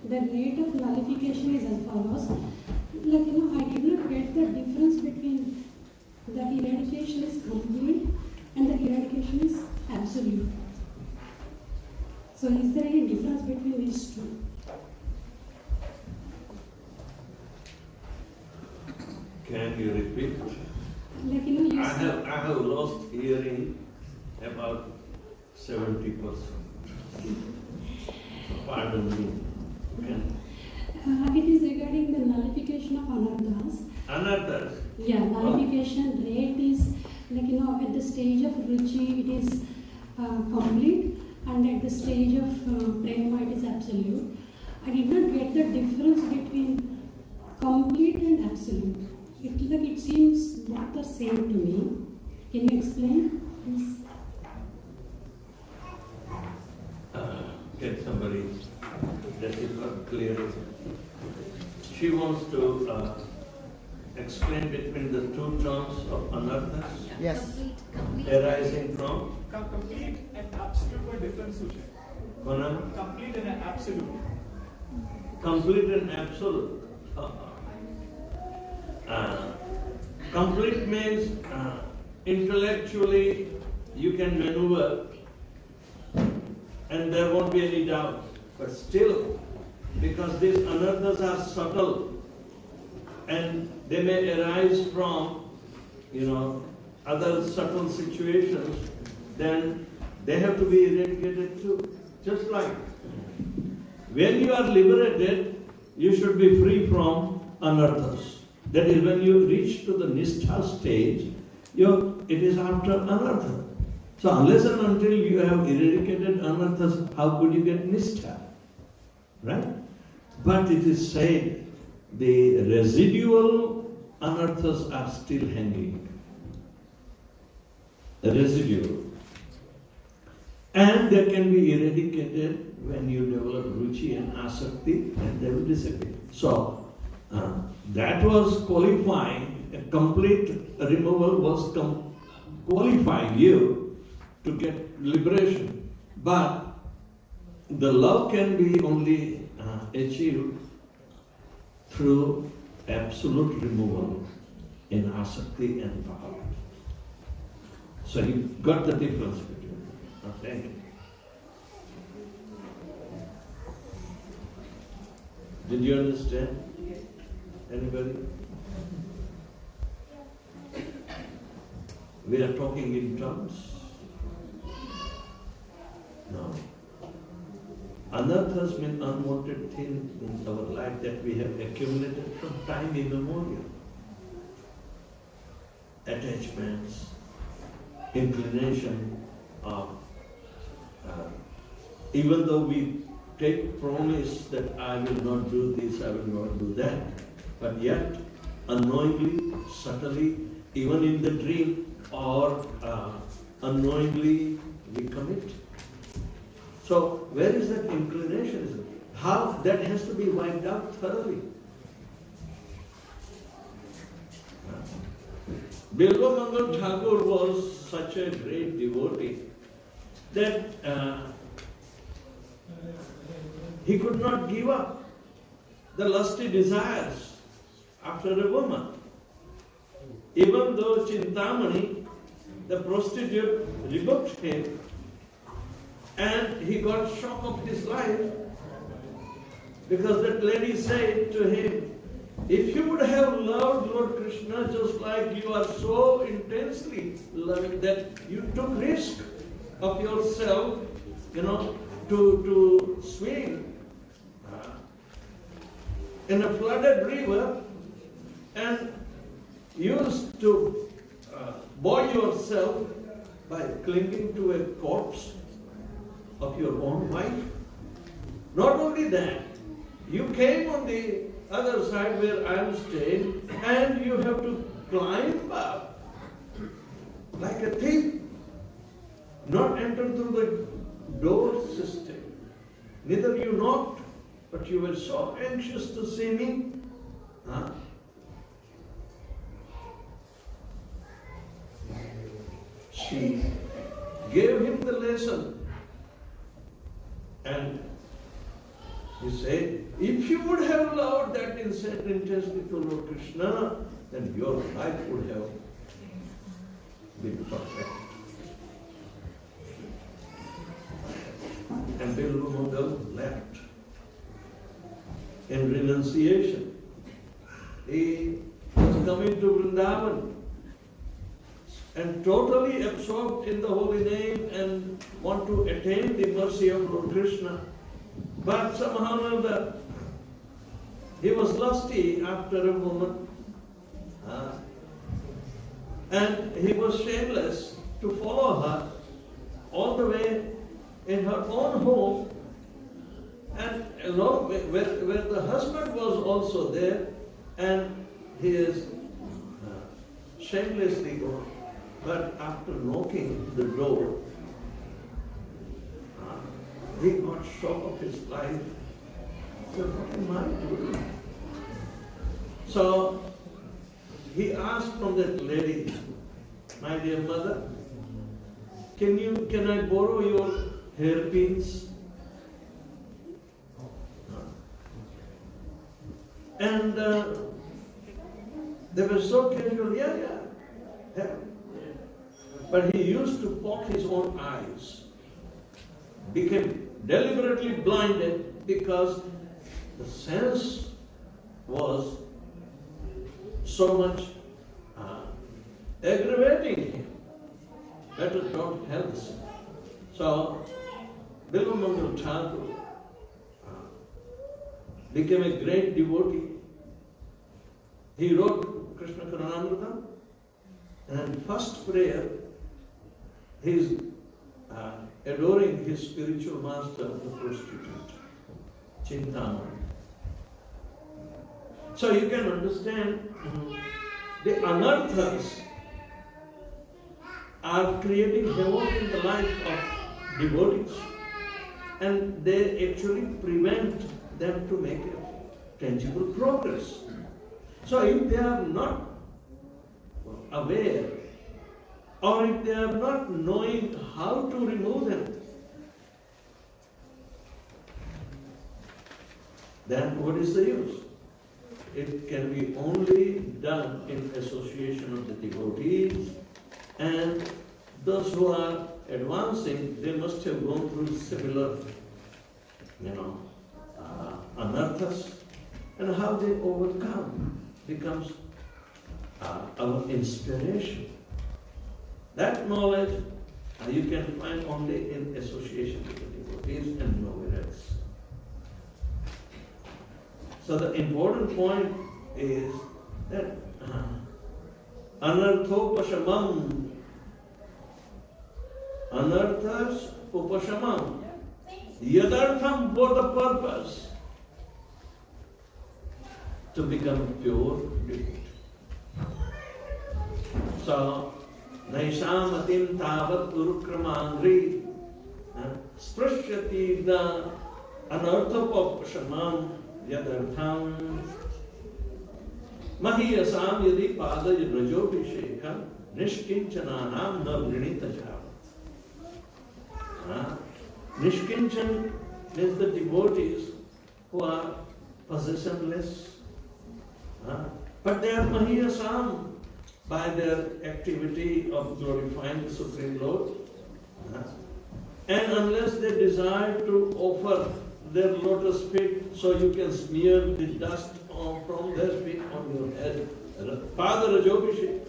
the rate of nullification is as follows. Like, I did not get the difference between the eradication is complete and the eradication is absolute. So is there any difference between these two? Can you repeat? Like, you I said, have lost hearing about 70%. Pardon me. it is regarding the nullification of anarthas. Anarthas. Yeah, nullification rate is like, at the stage of ruchi it is complete, and at the stage of prema it is absolute. I did not get the difference between complete and absolute. It seems both the same to me. Can you explain, please? Get somebody that is not clear. She wants to explain between the two terms of anarthas Yes. arising from Complete and absolute were different, Sujan. Konam? Complete and absolute. Complete and absolute. Complete means intellectually you can maneuver and there won't be any doubt. But still, because these anarthas are subtle and they may arise from, other subtle situations, then they have to be eradicated too. Just like when you are liberated, you should be free from anarthas. That is, when you reach to the nishtha stage, it is after anartha. So unless and until you have eradicated anarthas, how could you get nishtha? Right? But it is said the residual anarthas are still hanging. Residual. And they can be eradicated when you develop ruchi and asakti, and they will disappear. So, that was qualifying, a complete removal was qualifying you to get liberation. But the love can be only achieved through absolute removal in asakti and bhava. So you got the difference between them. Okay. Did you understand? Anybody? We are talking in terms? No. Anarthas mean unwanted things in our life that we have accumulated from time immemorial. Attachments, inclination of, even though we take promise that I will not do this, I will not do that, but yet unknowingly, subtly, even in the dream or unknowingly we commit. So where is that inclination? How that has to be wiped out thoroughly. Bilva Mangal Thakur was such a great devotee that he could not give up the lusty desires after a woman. even though Chintamani, the prostitute, rebuked him, and he got shock of his life, because that lady said to him, if you would have loved Lord Krishna just like you are so intensely loving that you took risk of yourself, to swim in a flooded river and used to buoy yourself by clinging to a corpse of your own wife. Not only that, you came on the other side where I am staying, and you have to climb up like a thief, not enter through the door system. Neither you knocked, but you were so anxious to see me. She gave him the lesson, and he said, if you would have loved that intensely to Lord Krishna, then your life would have been perfect. And Bilvamangal left in renunciation. He was coming to Vrindavan and totally absorbed in the holy name and want to attain the mercy of Lord Krishna. But somehow or other, he was lusty after a moment. And he was shameless to follow her all the way in her own home. And where the husband was also there, and he is shamelessly gone. But after knocking the door, he got shock of his life. He said, what am I doing? So he asked from that lady, my dear mother, can I borrow your hairpins? And they were so casual, yeah. But he used to poke his own eyes. Became deliberately blinded because the sense was so much aggravating him. Better don't help us. So, Bilvamangal Thakur became a great devotee. He wrote Krishna Karunamrita, and first prayer, he is adoring his spiritual master, the prostitute, Chintamani. So you can understand the anarthas are creating havoc in the life of devotees, and they actually prevent them to make a tangible progress. So if they are not aware, or if they are not knowing how to remove them, then what is the use? It can be only done in association of the devotees, and those who are advancing, they must have gone through similar, anarthas, and how they overcome becomes our inspiration. That knowledge you can find only in association with the devotees and nowhere else. So the important point is that anarthopashamam, anarthas upashamam, yadartham for the purpose to become pure devotee. So, Naishamatim tavat urukramangri sprashyati na anarthopashamam yadartham mahiyasam yadi padaj rajobhishekam nishkinchananam na vrinitaja. Nishkinchan means the devotees who are possessionless, but they are mahiyasam. by their activity of glorifying the Supreme Lord. And unless they desire to offer their lotus feet so you can smear the dust from their feet on your head, Father Rajobhishek.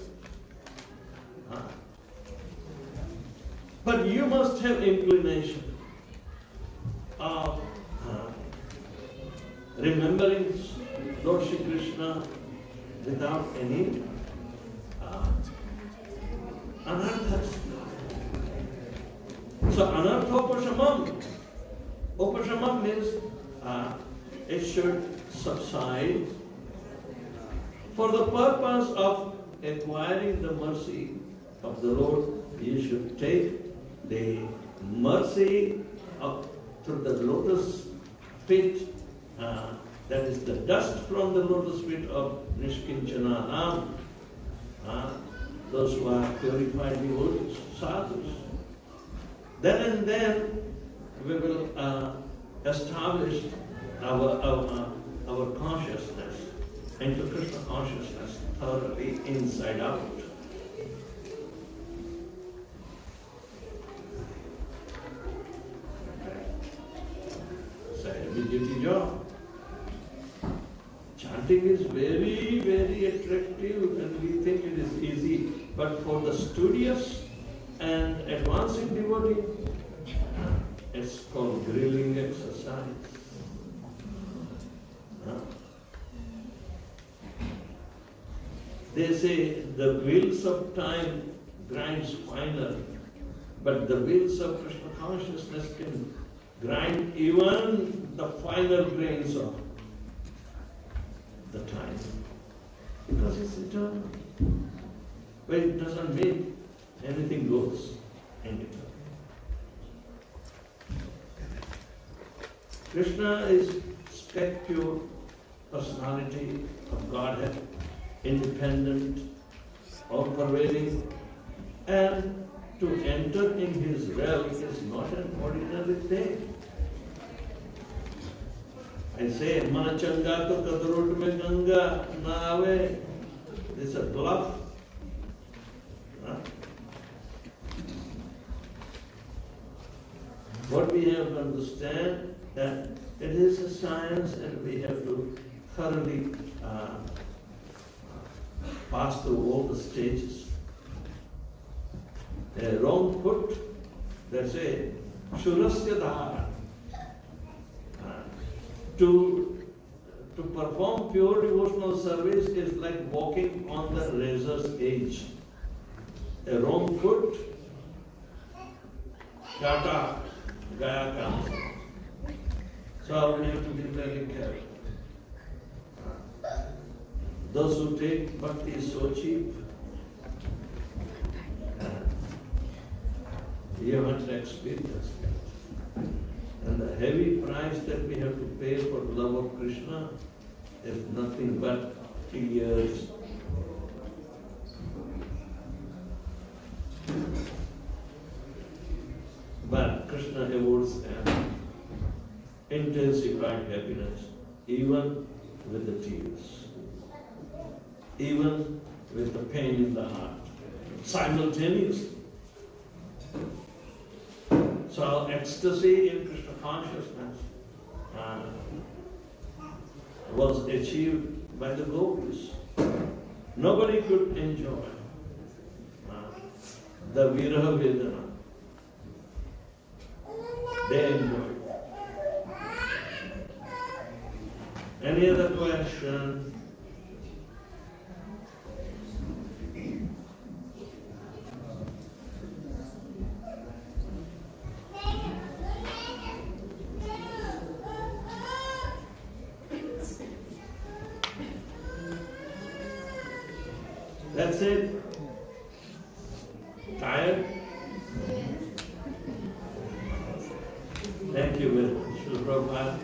But you must have inclination of remembering Lord Shri Krishna without any anarthas. So anarthopashamam. Upashamam means it should subside for the purpose of acquiring the mercy of the Lord. You should take the mercy through the lotus feet, that is the dust from the lotus feet of Nishkinchana Nam, those who are purified devotees, sadhus. Then and then we will establish our consciousness into Krishna consciousness thoroughly inside out. It's a heavy duty job. Chanting is very, very attractive and we think it is easy. But for the studious and advancing devotee, it's called grilling exercise. They say the wheels of time grinds finer, but the wheels of Krishna consciousness can grind even the finer grains of the time. Because it's eternal. But it doesn't mean anything goes in it. Krishna is spec-pure personality of Godhead, independent, all-pervading, and to enter in his realm is not an ordinary thing. I say, "Man changa to kadrut mein ganga na aave." This is a bluff. What we have to understand that it is a science and we have to thoroughly pass through all the stages. A wrong foot, they say, shurasya dhara. To perform pure devotional service is like walking on the razor's edge. A wrong foot, kata, gaya comes. So we have to be very careful. Those who take bhakti is so cheap. You haven't experienced it. And the heavy price that we have to pay for the love of Krishna is nothing but tears. But Krishna awards an intensified happiness, even with the tears, even with the pain in the heart, simultaneously. So ecstasy in Krishna consciousness was achieved by the gopis. Nobody could enjoy the viraha vedana. They enjoyed. Any other question? That's it. Tired? Thank you very much. Prabhupada.